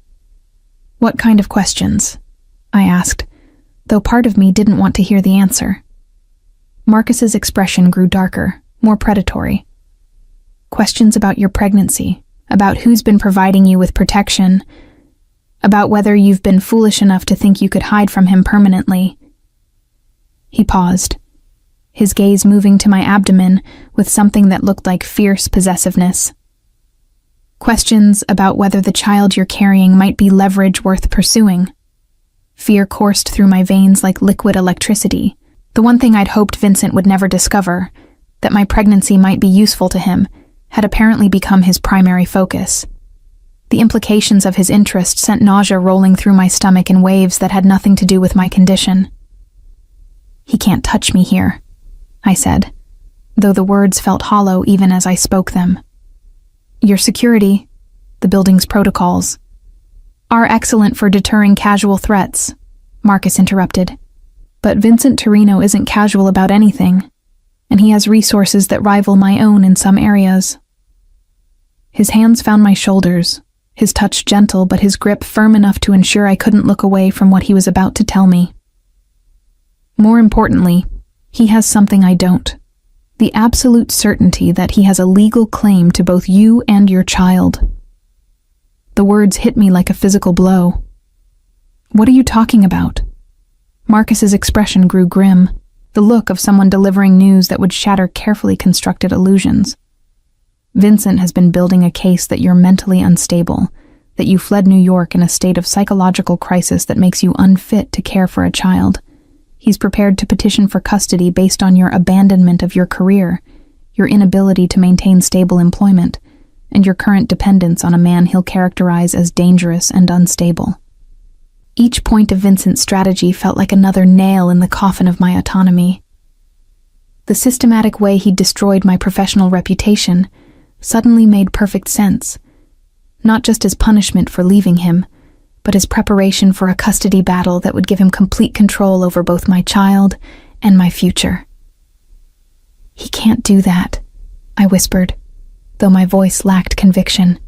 "What kind of questions?" I asked, though part of me didn't want to hear the answer. Marcus's expression grew darker, more predatory. "Questions about your pregnancy, about who's been providing you with protection, about whether you've been foolish enough to think you could hide from him permanently." He paused, his gaze moving to my abdomen with something that looked like fierce possessiveness. "Questions about whether the child you're carrying might be leverage worth pursuing." Fear coursed through my veins like liquid electricity. The one thing I'd hoped Vincent would never discover, that my pregnancy might be useful to him, had apparently become his primary focus. The implications of his interest sent nausea rolling through my stomach in waves that had nothing to do with my condition. "He can't touch me here," I said, though the words felt hollow even as I spoke them. "Your security, the building's protocols, are excellent for deterring casual threats," Marcus interrupted. "But Vincent Torino isn't casual about anything, and he has resources that rival my own in some areas." His hands found my shoulders, his touch gentle but his grip firm enough to ensure I couldn't look away from what he was about to tell me. "More importantly, he has something I don't. The absolute certainty that he has a legal claim to both you and your child." The words hit me like a physical blow. "What are you talking about?" Marcus's expression grew grim, the look of someone delivering news that would shatter carefully constructed illusions. "Vincent has been building a case that you're mentally unstable, that you fled New York in a state of psychological crisis that makes you unfit to care for a child. He's prepared to petition for custody based on your abandonment of your career, your inability to maintain stable employment, and your current dependence on a man he'll characterize as dangerous and unstable." Each point of Vincent's strategy felt like another nail in the coffin of my autonomy. The systematic way he'd destroyed my professional reputation suddenly made perfect sense, not just as punishment for leaving him, but as preparation for a custody battle that would give him complete control over both my child and my future. "He can't do that," I whispered, though my voice lacked conviction.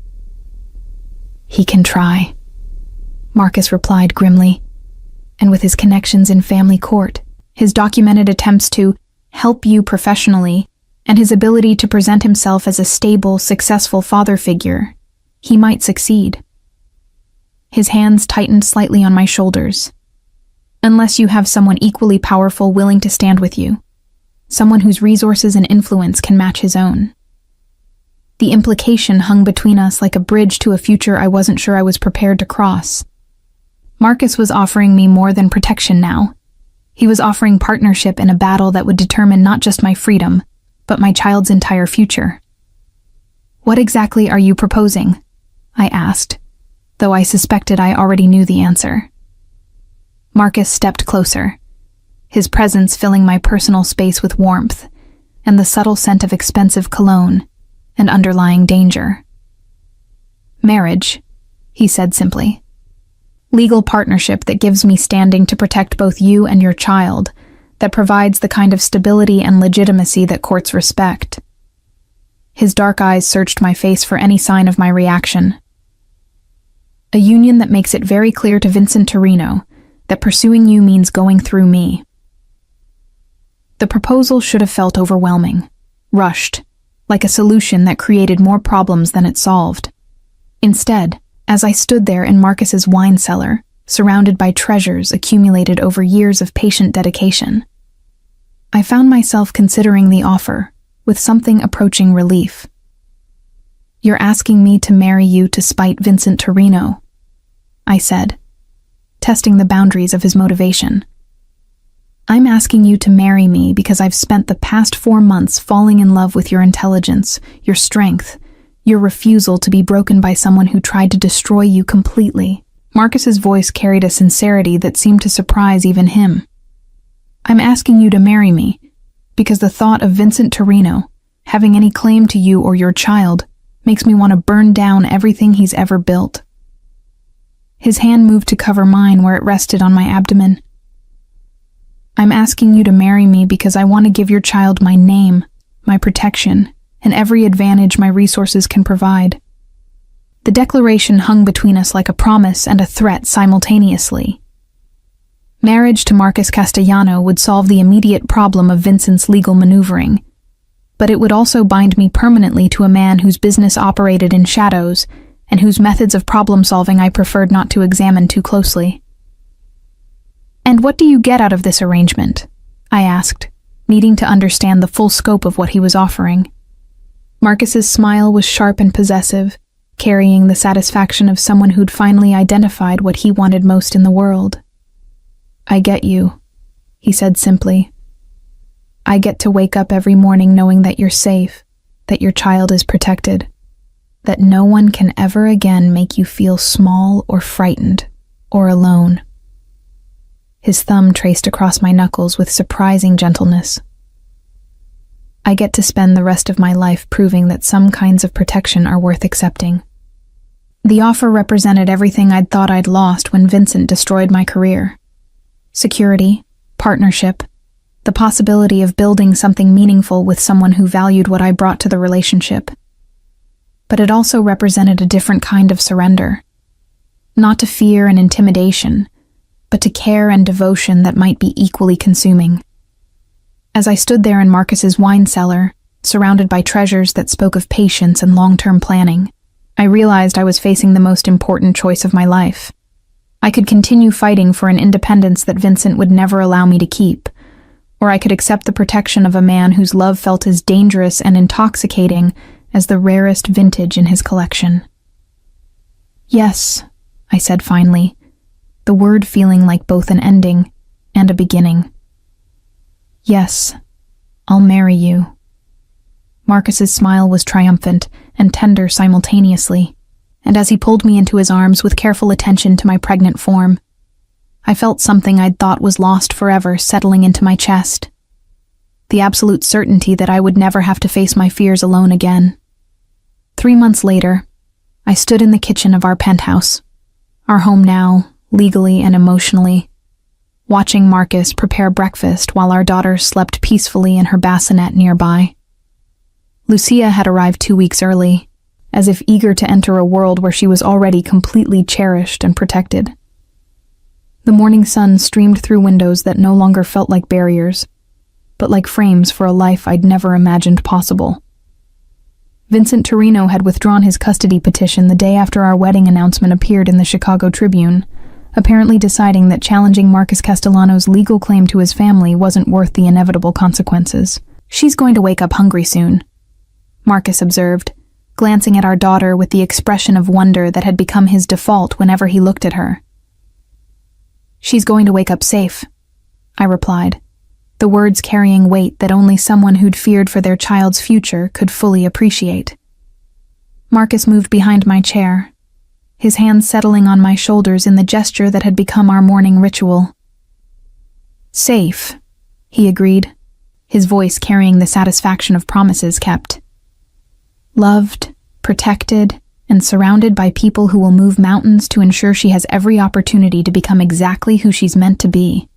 "He can try," Marcus replied grimly, and with his connections in family court, his documented attempts to help you professionally, and his ability to present himself as a stable, successful father figure, he might succeed. His hands tightened slightly on my shoulders. "Unless you have someone equally powerful willing to stand with you, someone whose resources and influence can match his own." The implication hung between us like a bridge to a future I wasn't sure I was prepared to cross. Marcus was offering me more than protection now. He was offering partnership in a battle that would determine not just my freedom, but my child's entire future. "What exactly are you proposing?" I asked, though I suspected I already knew the answer. Marcus stepped closer, his presence filling my personal space with warmth and the subtle scent of expensive cologne and underlying danger. "Marriage," he said simply. "Legal partnership that gives me standing to protect both you and your child, that provides the kind of stability and legitimacy that courts respect." His dark eyes searched my face for any sign of my reaction. "A union that makes it very clear to Vincent Torino that pursuing you means going through me." The proposal should have felt overwhelming, rushed, like a solution that created more problems than it solved. Instead, as I stood there in Marcus's wine cellar, surrounded by treasures accumulated over years of patient dedication, I found myself considering the offer with something approaching relief. "You're asking me to marry you to spite Vincent Torino," I said, testing the boundaries of his motivation. "I'm asking you to marry me because I've spent the past 4 months falling in love with your intelligence, your strength, your refusal to be broken by someone who tried to destroy you completely." Marcus's voice carried a sincerity that seemed to surprise even him. "I'm asking you to marry me because the thought of Vincent Torino having any claim to you or your child makes me want to burn down everything he's ever built." His hand moved to cover mine where it rested on my abdomen. "I'm asking you to marry me because I want to give your child my name, my protection, and every advantage my resources can provide. The declaration hung between us like a promise and a threat simultaneously. Marriage to Marcus Castellano would solve the immediate problem of Vincent's legal maneuvering, but it would also bind me permanently to a man whose business operated in shadows and whose methods of problem-solving I preferred not to examine too closely. "And what do you get out of this arrangement?" I asked, needing to understand the full scope of what he was offering. Marcus's smile was sharp and possessive, carrying the satisfaction of someone who'd finally identified what he wanted most in the world. "I get you," he said simply. "I get to wake up every morning knowing that you're safe, that your child is protected, that no one can ever again make you feel small or frightened or alone." His thumb traced across my knuckles with surprising gentleness. "I get to spend the rest of my life proving that some kinds of protection are worth accepting." The offer represented everything I'd thought I'd lost when Vincent destroyed my career. Security, partnership, the possibility of building something meaningful with someone who valued what I brought to the relationship. But it also represented a different kind of surrender. Not to fear and intimidation, but to care and devotion that might be equally consuming. As I stood there in Marcus's wine cellar, surrounded by treasures that spoke of patience and long-term planning, I realized I was facing the most important choice of my life. I could continue fighting for an independence that Vincent would never allow me to keep, or I could accept the protection of a man whose love felt as dangerous and intoxicating as the rarest vintage in his collection. "Yes," I said finally, the word feeling like both an ending and a beginning. "Yes, I'll marry you." Marcus's smile was triumphant and tender simultaneously, and as he pulled me into his arms with careful attention to my pregnant form, I felt something I'd thought was lost forever settling into my chest. The absolute certainty that I would never have to face my fears alone again. 3 months later, I stood in the kitchen of our penthouse, our home now, legally and emotionally, watching Marcus prepare breakfast while our daughter slept peacefully in her bassinet nearby. Lucia had arrived 2 weeks early, as if eager to enter a world where she was already completely cherished and protected. The morning sun streamed through windows that no longer felt like barriers, but like frames for a life I'd never imagined possible. Vincent Torino had withdrawn his custody petition the day after our wedding announcement appeared in the Chicago Tribune, apparently deciding that challenging Marcus Castellano's legal claim to his family wasn't worth the inevitable consequences. "She's going to wake up hungry soon," Marcus observed, glancing at our daughter with the expression of wonder that had become his default whenever he looked at her. "She's going to wake up safe," I replied, the words carrying weight that only someone who'd feared for their child's future could fully appreciate. Marcus moved behind my chair, his hands settling on my shoulders in the gesture that had become our morning ritual. "Safe," he agreed, his voice carrying the satisfaction of promises kept. "Loved, protected, and surrounded by people who will move mountains to ensure she has every opportunity to become exactly who she's meant to be."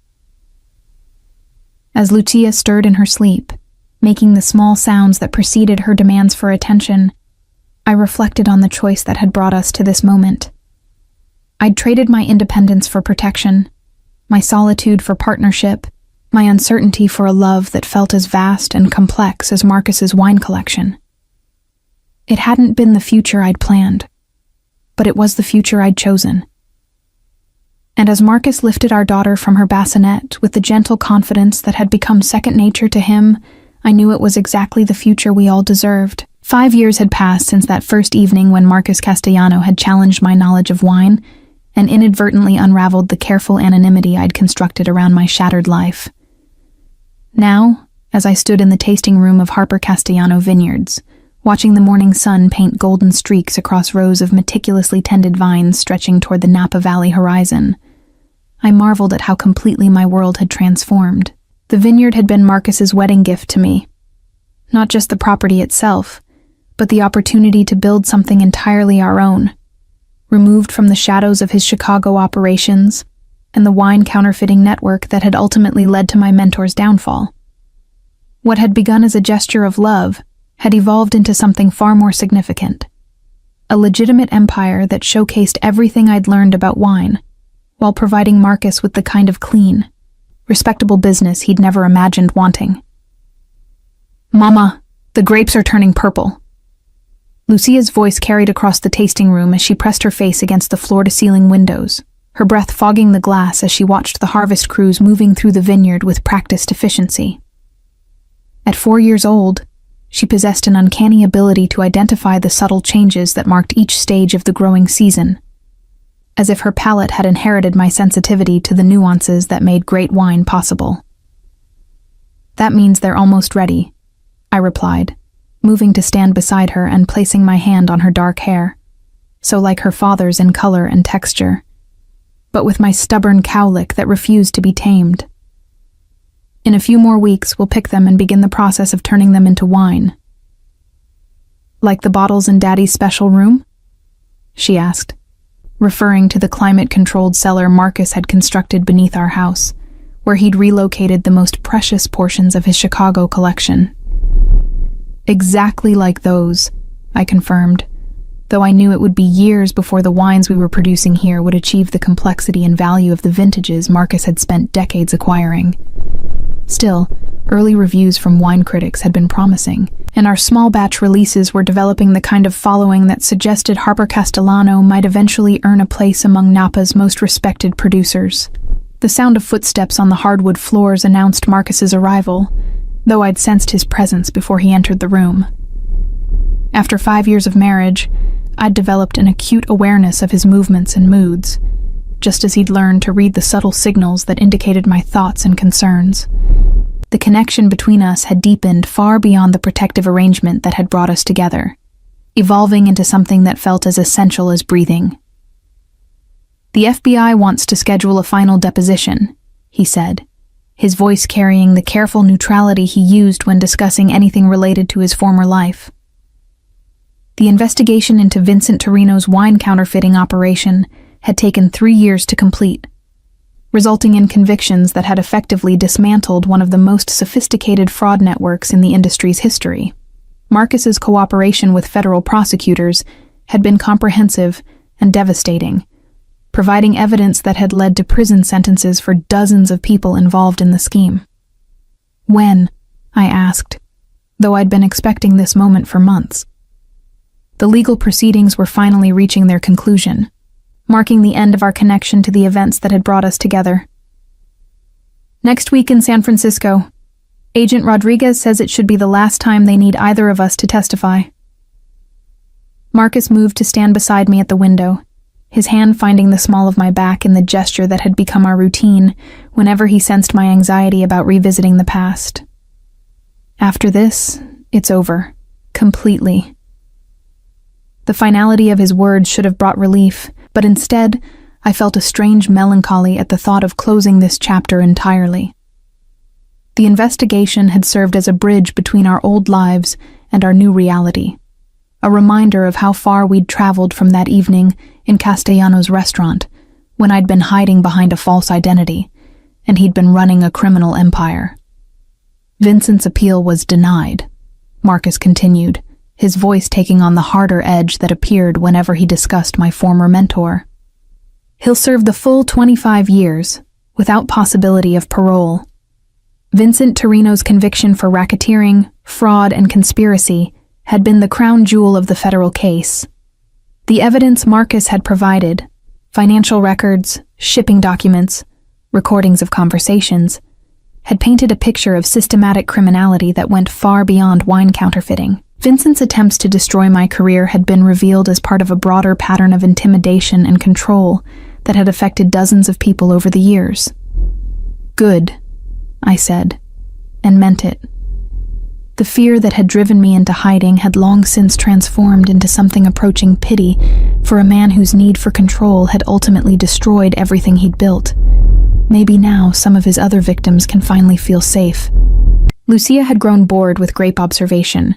As Lucia stirred in her sleep, making the small sounds that preceded her demands for attention, I reflected on the choice that had brought us to this moment. I'd traded my independence for protection, my solitude for partnership, my uncertainty for a love that felt as vast and complex as Marcus's wine collection. It hadn't been the future I'd planned, but it was the future I'd chosen. And as Marcus lifted our daughter from her bassinet with the gentle confidence that had become second nature to him, I knew it was exactly the future we all deserved. 5 years had passed since that first evening when Marcus Castellano had challenged my knowledge of wine and inadvertently unraveled the careful anonymity I'd constructed around my shattered life. Now, as I stood in the tasting room of Harper Castellano Vineyards, watching the morning sun paint golden streaks across rows of meticulously tended vines stretching toward the Napa Valley horizon, I marveled at how completely my world had transformed. The vineyard had been Marcus's wedding gift to me. Not just the property itself, but the opportunity to build something entirely our own, removed from the shadows of his Chicago operations and the wine counterfeiting network that had ultimately led to my mentor's downfall. What had begun as a gesture of love had evolved into something far more significant. A legitimate empire that showcased everything I'd learned about wine, while providing Marcus with the kind of clean, respectable business he'd never imagined wanting. "Mama, the grapes are turning purple." Lucia's voice carried across the tasting room as she pressed her face against the floor-to-ceiling windows, her breath fogging the glass as she watched the harvest crews moving through the vineyard with practiced efficiency. At 4 years old, she possessed an uncanny ability to identify the subtle changes that marked each stage of the growing season, as if her palate had inherited my sensitivity to the nuances that made great wine possible. "That means they're almost ready," I replied, moving to stand beside her and placing my hand on her dark hair, so like her father's in color and texture, but with my stubborn cowlick that refused to be tamed. "In a few more weeks, we'll pick them and begin the process of turning them into wine." "Like the bottles in Daddy's special room?" she asked, referring to the climate-controlled cellar Marcus had constructed beneath our house, where he'd relocated the most precious portions of his Chicago collection. "Exactly like those," I confirmed, though I knew it would be years before the wines we were producing here would achieve the complexity and value of the vintages Marcus had spent decades acquiring. Still, early reviews from wine critics had been promising, and our small batch releases were developing the kind of following that suggested Harper Castellano might eventually earn a place among Napa's most respected producers. The sound of footsteps on the hardwood floors announced Marcus's arrival, though I'd sensed his presence before he entered the room. After 5 years of marriage, I'd developed an acute awareness of his movements and moods, just as he'd learned to read the subtle signals that indicated my thoughts and concerns. The connection between us had deepened far beyond the protective arrangement that had brought us together, evolving into something that felt as essential as breathing. "The FBI wants to schedule a final deposition," he said, his voice carrying the careful neutrality he used when discussing anything related to his former life. The investigation into Vincent Torino's wine counterfeiting operation had taken 3 years to complete, resulting in convictions that had effectively dismantled one of the most sophisticated fraud networks in the industry's history. Marcus's cooperation with federal prosecutors had been comprehensive and devastating, providing evidence that had led to prison sentences for dozens of people involved in the scheme. "When?" I asked, though I'd been expecting this moment for months. The legal proceedings were finally reaching their conclusion, marking the end of our connection to the events that had brought us together. "Next week in San Francisco. Agent Rodriguez says it should be the last time they need either of us to testify." Marcus moved to stand beside me at the window, his hand finding the small of my back in the gesture that had become our routine whenever he sensed my anxiety about revisiting the past. "After this, it's over. Completely." The finality of his words should have brought relief, but instead, I felt a strange melancholy at the thought of closing this chapter entirely. The investigation had served as a bridge between our old lives and our new reality, a reminder of how far we'd traveled from that evening in Castellano's restaurant, when I'd been hiding behind a false identity, and he'd been running a criminal empire. "Vincent's appeal was denied," Marcus continued, his voice taking on the harder edge that appeared whenever he discussed my former mentor. "He'll serve the full 25 years, without possibility of parole. Vincent Torino's conviction for racketeering, fraud, and conspiracy had been the crown jewel of the federal case. The evidence Marcus had provided, financial records, shipping documents, recordings of conversations, had painted a picture of systematic criminality that went far beyond wine counterfeiting. Vincent's attempts to destroy my career had been revealed as part of a broader pattern of intimidation and control that had affected dozens of people over the years. "Good," I said, and meant it. The fear that had driven me into hiding had long since transformed into something approaching pity for a man whose need for control had ultimately destroyed everything he'd built. Maybe now some of his other victims can finally feel safe. Lucia had grown bored with grape observation,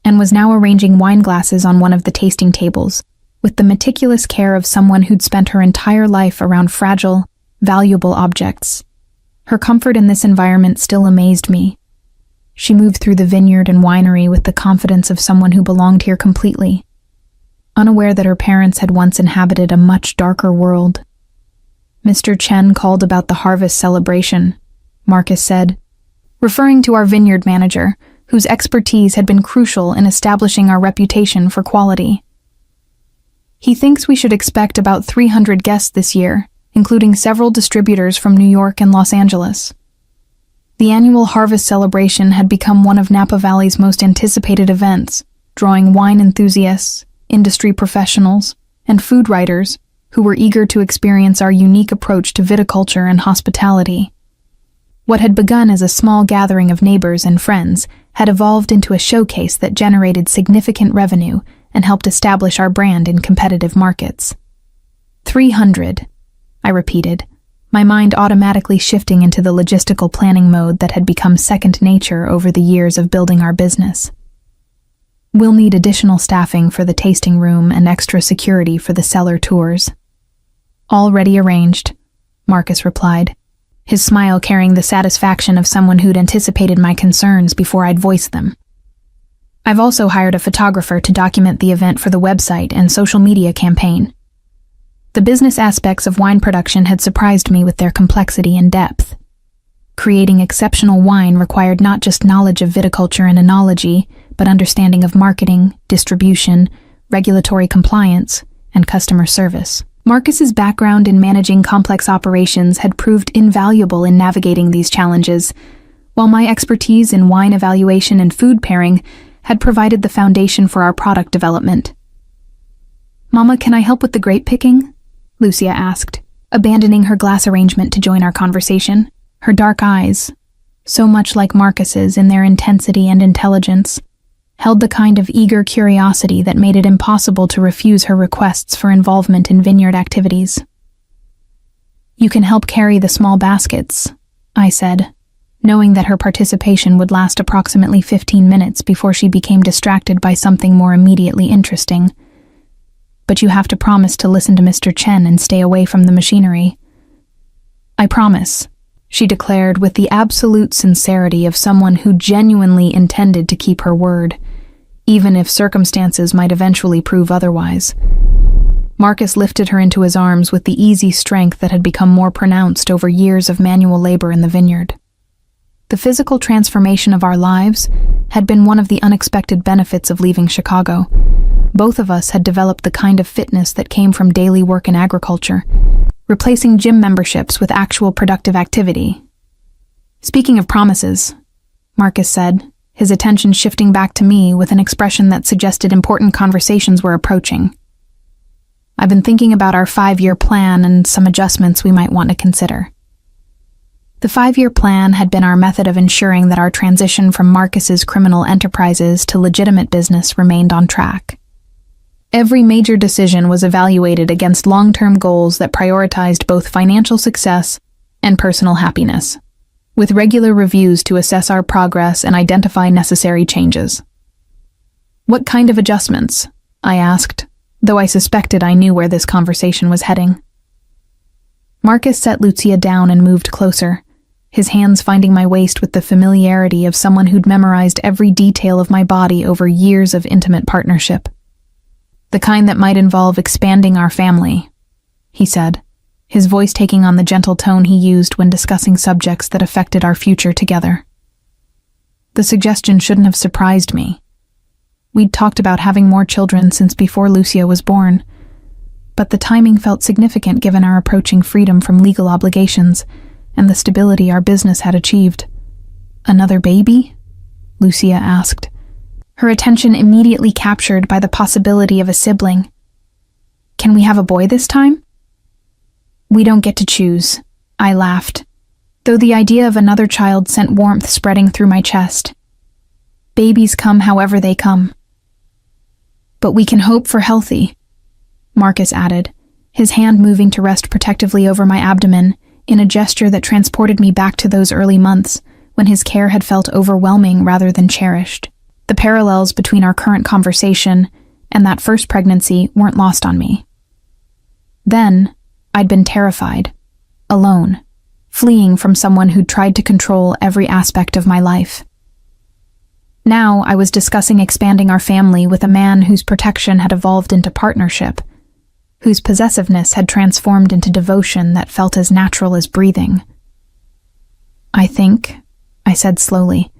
and was now arranging wine glasses on one of the tasting tables, with the meticulous care of someone who'd spent her entire life around fragile, valuable objects. Her comfort in this environment still amazed me. She moved through the vineyard and winery with the confidence of someone who belonged here completely, unaware that her parents had once inhabited a much darker world. Mr. Chen called about the harvest celebration, Marcus said, referring to our vineyard manager, whose expertise had been crucial in establishing our reputation for quality. He thinks we should expect about 300 guests this year, including several distributors from New York and Los Angeles. The annual harvest celebration had become one of Napa Valley's most anticipated events, drawing wine enthusiasts, industry professionals, and food writers who were eager to experience our unique approach to viticulture and hospitality. What had begun as a small gathering of neighbors and friends had evolved into a showcase that generated significant revenue and helped establish our brand in competitive markets. 300, I repeated, my mind automatically shifting into the logistical planning mode that had become second nature over the years of building our business. We'll need additional staffing for the tasting room and extra security for the cellar tours. Already arranged, Marcus replied, his smile carrying the satisfaction of someone who'd anticipated my concerns before I'd voiced them. I've also hired a photographer to document the event for the website and social media campaign. The business aspects of wine production had surprised me with their complexity and depth. Creating exceptional wine required not just knowledge of viticulture and enology, but understanding of marketing, distribution, regulatory compliance, and customer service. Marcus's background in managing complex operations had proved invaluable in navigating these challenges, while my expertise in wine evaluation and food pairing had provided the foundation for our product development. "Mama, can I help with the grape picking?" Lucia asked, abandoning her glass arrangement to join our conversation. Her dark eyes, so much like Marcus's in their intensity and intelligence, held the kind of eager curiosity that made it impossible to refuse her requests for involvement in vineyard activities. "You can help carry the small baskets," I said, knowing that her participation would last approximately 15 minutes before she became distracted by something more immediately interesting. "But you have to promise to listen to Mr. Chen and stay away from the machinery." "I promise," she declared with the absolute sincerity of someone who genuinely intended to keep her word, even if circumstances might eventually prove otherwise. Marcus lifted her into his arms with the easy strength that had become more pronounced over years of manual labor in the vineyard. The physical transformation of our lives had been one of the unexpected benefits of leaving Chicago. Both of us had developed the kind of fitness that came from daily work in agriculture, replacing gym memberships with actual productive activity. "Speaking of promises," Marcus said, his attention shifting back to me with an expression that suggested important conversations were approaching. "I've been thinking about our 5-year plan and some adjustments we might want to consider." The 5-year plan had been our method of ensuring that our transition from Marcus's criminal enterprises to legitimate business remained on track. Every major decision was evaluated against long-term goals that prioritized both financial success and personal happiness, with regular reviews to assess our progress and identify necessary changes. "What kind of adjustments?" I asked, though I suspected I knew where this conversation was heading. Marcus set Lucia down and moved closer, his hands finding my waist with the familiarity of someone who'd memorized every detail of my body over years of intimate partnership. "The kind that might involve expanding our family," he said, his voice taking on the gentle tone he used when discussing subjects that affected our future together. The suggestion shouldn't have surprised me. We'd talked about having more children since before Lucia was born, but the timing felt significant given our approaching freedom from legal obligations and the stability our business had achieved. "Another baby?" Lucia asked, her attention immediately captured by the possibility of a sibling. "Can we have a boy this time?" "We don't get to choose," I laughed, though the idea of another child sent warmth spreading through my chest. "Babies come however they come." "But we can hope for healthy," Marcus added, his hand moving to rest protectively over my abdomen in a gesture that transported me back to those early months when his care had felt overwhelming rather than cherished. The parallels between our current conversation and that first pregnancy weren't lost on me. Then, I'd been terrified, alone, fleeing from someone who'd tried to control every aspect of my life. Now I was discussing expanding our family with a man whose protection had evolved into partnership, whose possessiveness had transformed into devotion that felt as natural as breathing. I think, I said slowly,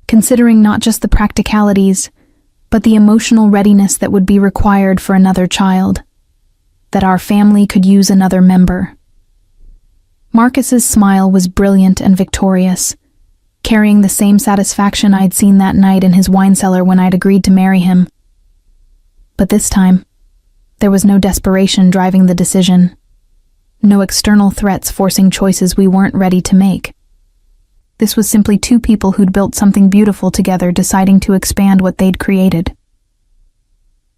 considering not just the practicalities, but the emotional readiness that would be required for another child, that our family could use another member. Marcus's smile was brilliant and victorious, carrying the same satisfaction I'd seen that night in his wine cellar when I'd agreed to marry him. But this time, there was no desperation driving the decision, no external threats forcing choices we weren't ready to make. This was simply two people who'd built something beautiful together deciding to expand what they'd created.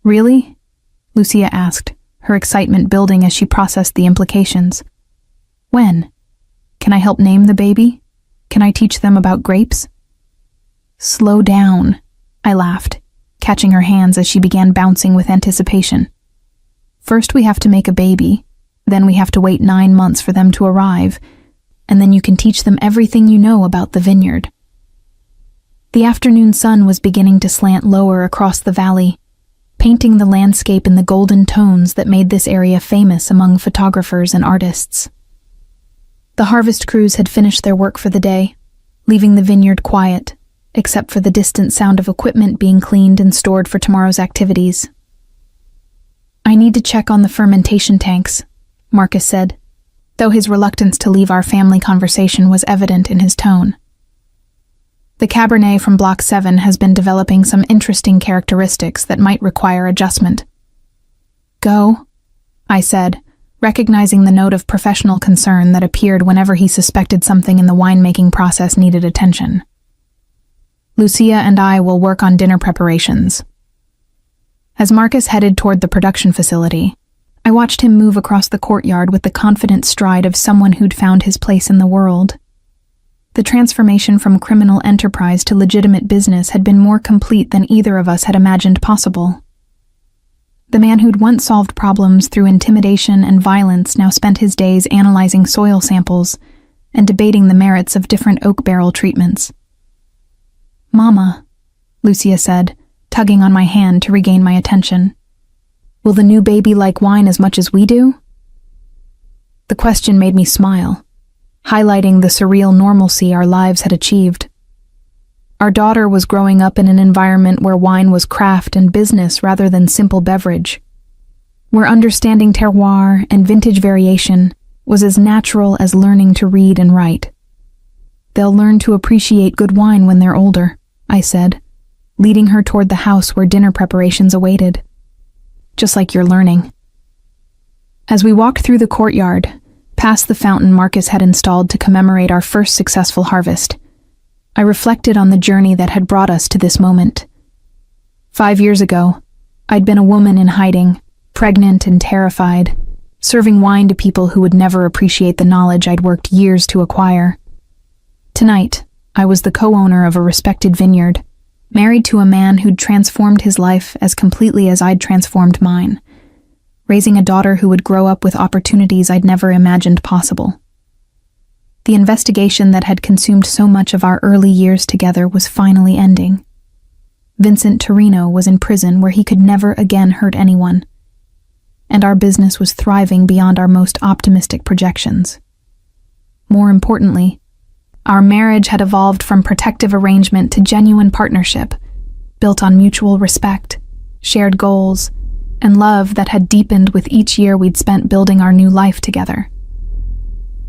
Really? Lucia asked, her excitement building as she processed the implications. When? Can I help name the baby? Can I teach them about grapes? Slow down, I laughed, catching her hands as she began bouncing with anticipation. First we have to make a baby, then we have to wait 9 months for them to arrive, and then you can teach them everything you know about the vineyard. The afternoon sun was beginning to slant lower across the valley, painting the landscape in the golden tones that made this area famous among photographers and artists. The harvest crews had finished their work for the day, leaving the vineyard quiet, except for the distant sound of equipment being cleaned and stored for tomorrow's activities. I need to check on the fermentation tanks, Marcus said, though his reluctance to leave our family conversation was evident in his tone. The Cabernet from Block 7 has been developing some interesting characteristics that might require adjustment. Go, I said, recognizing the note of professional concern that appeared whenever he suspected something in the winemaking process needed attention. Lucia and I will work on dinner preparations. As Marcus headed toward the production facility, I watched him move across the courtyard with the confident stride of someone who'd found his place in the world. The transformation from criminal enterprise to legitimate business had been more complete than either of us had imagined possible. The man who'd once solved problems through intimidation and violence now spent his days analyzing soil samples and debating the merits of different oak barrel treatments. "Mama," Lucia said, tugging on my hand to regain my attention. "Will the new baby like wine as much as we do?" The question made me smile, highlighting the surreal normalcy our lives had achieved. Our daughter was growing up in an environment where wine was craft and business rather than simple beverage, where understanding terroir and vintage variation was as natural as learning to read and write. "They'll learn to appreciate good wine when they're older," I said, leading her toward the house where dinner preparations awaited. "Just like you're learning." As we walked through the courtyard, past the fountain Marcus had installed to commemorate our first successful harvest, I reflected on the journey that had brought us to this moment. 5 years ago, I'd been a woman in hiding, pregnant and terrified, serving wine to people who would never appreciate the knowledge I'd worked years to acquire. Tonight, I was the co-owner of a respected vineyard, married to a man who'd transformed his life as completely as I'd transformed mine, raising a daughter who would grow up with opportunities I'd never imagined possible. The investigation that had consumed so much of our early years together was finally ending. Vincent Torino was in prison where he could never again hurt anyone, and our business was thriving beyond our most optimistic projections. More importantly, our marriage had evolved from protective arrangement to genuine partnership, built on mutual respect, shared goals, and love that had deepened with each year we'd spent building our new life together.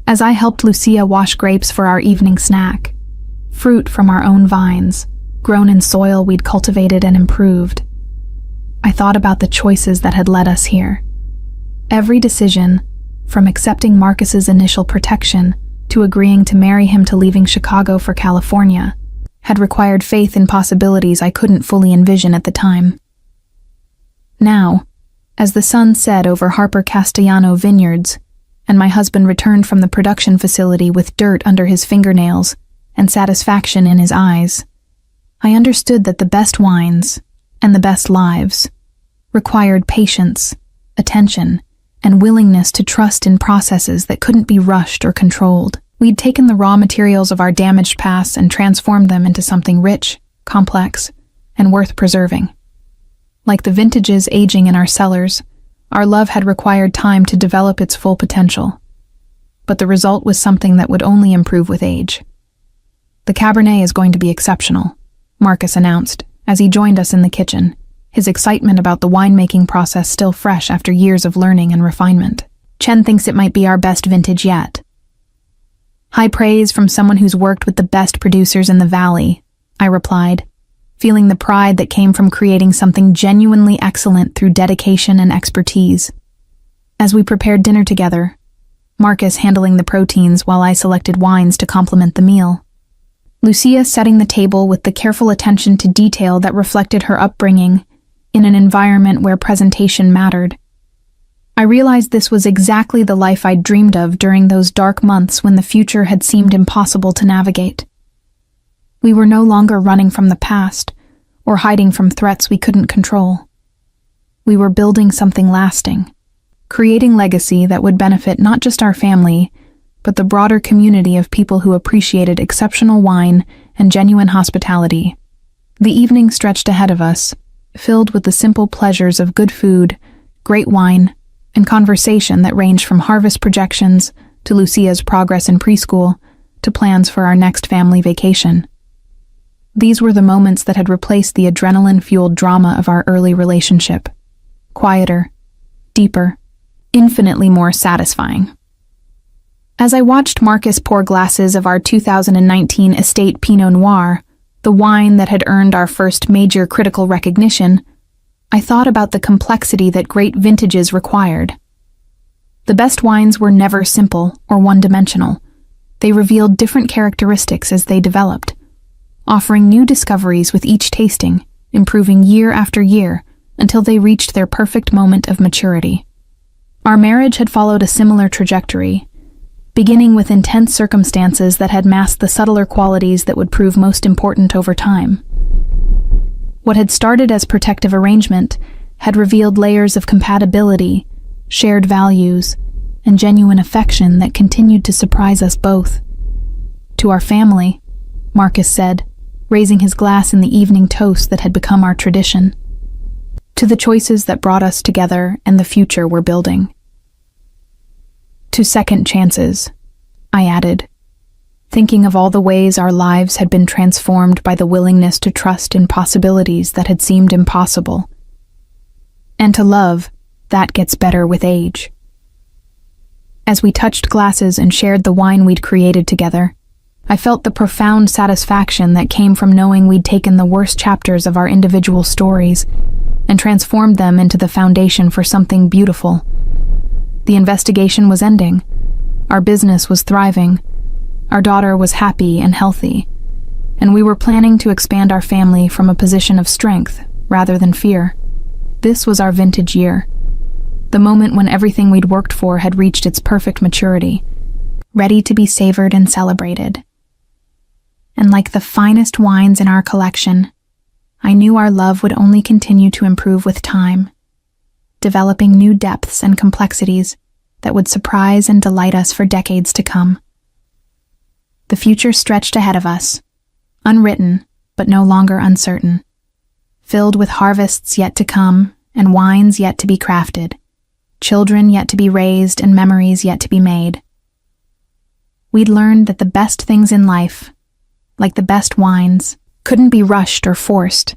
As I helped Lucia wash grapes for our evening snack, fruit from our own vines, grown in soil we'd cultivated and improved, I thought about the choices that had led us here. Every decision, from accepting Marcus's initial protection to agreeing to marry him to leaving Chicago for California, had required faith in possibilities I couldn't fully envision at the time. Now, as the sun set over Harper Castellano vineyards, and my husband returned from the production facility with dirt under his fingernails and satisfaction in his eyes, I understood that the best wines and the best lives required patience, attention, and willingness to trust in processes that couldn't be rushed or controlled. We'd taken the raw materials of our damaged past and transformed them into something rich, complex, and worth preserving. Like the vintages aging in our cellars, our love had required time to develop its full potential. But the result was something that would only improve with age. "The Cabernet is going to be exceptional," Marcus announced as he joined us in the kitchen, his excitement about the winemaking process still fresh after years of learning and refinement. "Chen thinks it might be our best vintage yet." "High praise from someone who's worked with the best producers in the valley," I replied, feeling the pride that came from creating something genuinely excellent through dedication and expertise. As we prepared dinner together, Marcus handling the proteins while I selected wines to complement the meal, Lucia setting the table with the careful attention to detail that reflected her upbringing in an environment where presentation mattered. I realized this was exactly the life I'd dreamed of during those dark months when the future had seemed impossible to navigate. We were no longer running from the past or hiding from threats we couldn't control. We were building something lasting, creating legacy that would benefit not just our family, but the broader community of people who appreciated exceptional wine and genuine hospitality. The evening stretched ahead of us, filled with the simple pleasures of good food, great wine, and conversation that ranged from harvest projections to Lucia's progress in preschool to plans for our next family vacation. These were the moments that had replaced the adrenaline-fueled drama of our early relationship. Quieter, deeper, infinitely more satisfying. As I watched Marcus pour glasses of our 2019 Estate Pinot Noir, the wine that had earned our first major critical recognition, I thought about the complexity that great vintages required. The best wines were never simple or one-dimensional. They revealed different characteristics as they developed, offering new discoveries with each tasting, improving year after year until they reached their perfect moment of maturity. Our marriage had followed a similar trajectory, beginning with intense circumstances that had masked the subtler qualities that would prove most important over time. What had started as protective arrangement had revealed layers of compatibility, shared values, and genuine affection that continued to surprise us both. "To our family," Marcus said, raising his glass in the evening toast that had become our tradition. "To the choices that brought us together and the future we're building." "To second chances," I added, thinking of all the ways our lives had been transformed by the willingness to trust in possibilities that had seemed impossible. "And to love, that gets better with age." As we touched glasses and shared the wine we'd created together, I felt the profound satisfaction that came from knowing we'd taken the worst chapters of our individual stories and transformed them into the foundation for something beautiful. The investigation was ending. Our business was thriving. Our daughter was happy and healthy. And we were planning to expand our family from a position of strength rather than fear. This was our vintage year. The moment when everything we'd worked for had reached its perfect maturity, ready to be savored and celebrated. And like the finest wines in our collection, I knew our love would only continue to improve with time, developing new depths and complexities that would surprise and delight us for decades to come. The future stretched ahead of us, unwritten but no longer uncertain, filled with harvests yet to come and wines yet to be crafted, children yet to be raised and memories yet to be made. We'd learned that the best things in life, like the best wines, couldn't be rushed or forced.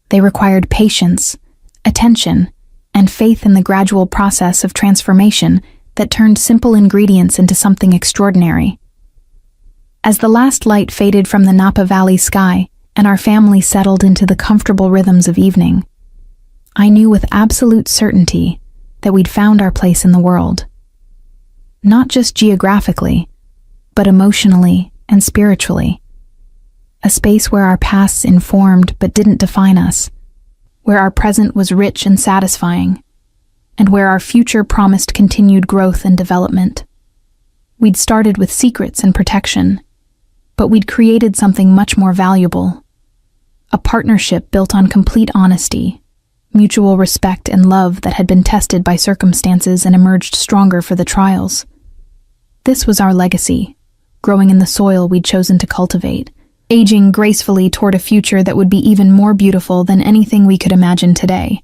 They required patience, attention, and faith in the gradual process of transformation that turned simple ingredients into something extraordinary. As the last light faded from the Napa Valley sky and our family settled into the comfortable rhythms of evening, I knew with absolute certainty that we'd found our place in the world. Not just geographically, but emotionally and spiritually. A space where our pasts informed but didn't define us, where our present was rich and satisfying, and where our future promised continued growth and development. We'd started with secrets and protection, but we'd created something much more valuable. A partnership built on complete honesty, mutual respect and love that had been tested by circumstances and emerged stronger for the trials. This was our legacy, growing in the soil we'd chosen to cultivate, aging gracefully toward a future that would be even more beautiful than anything we could imagine today.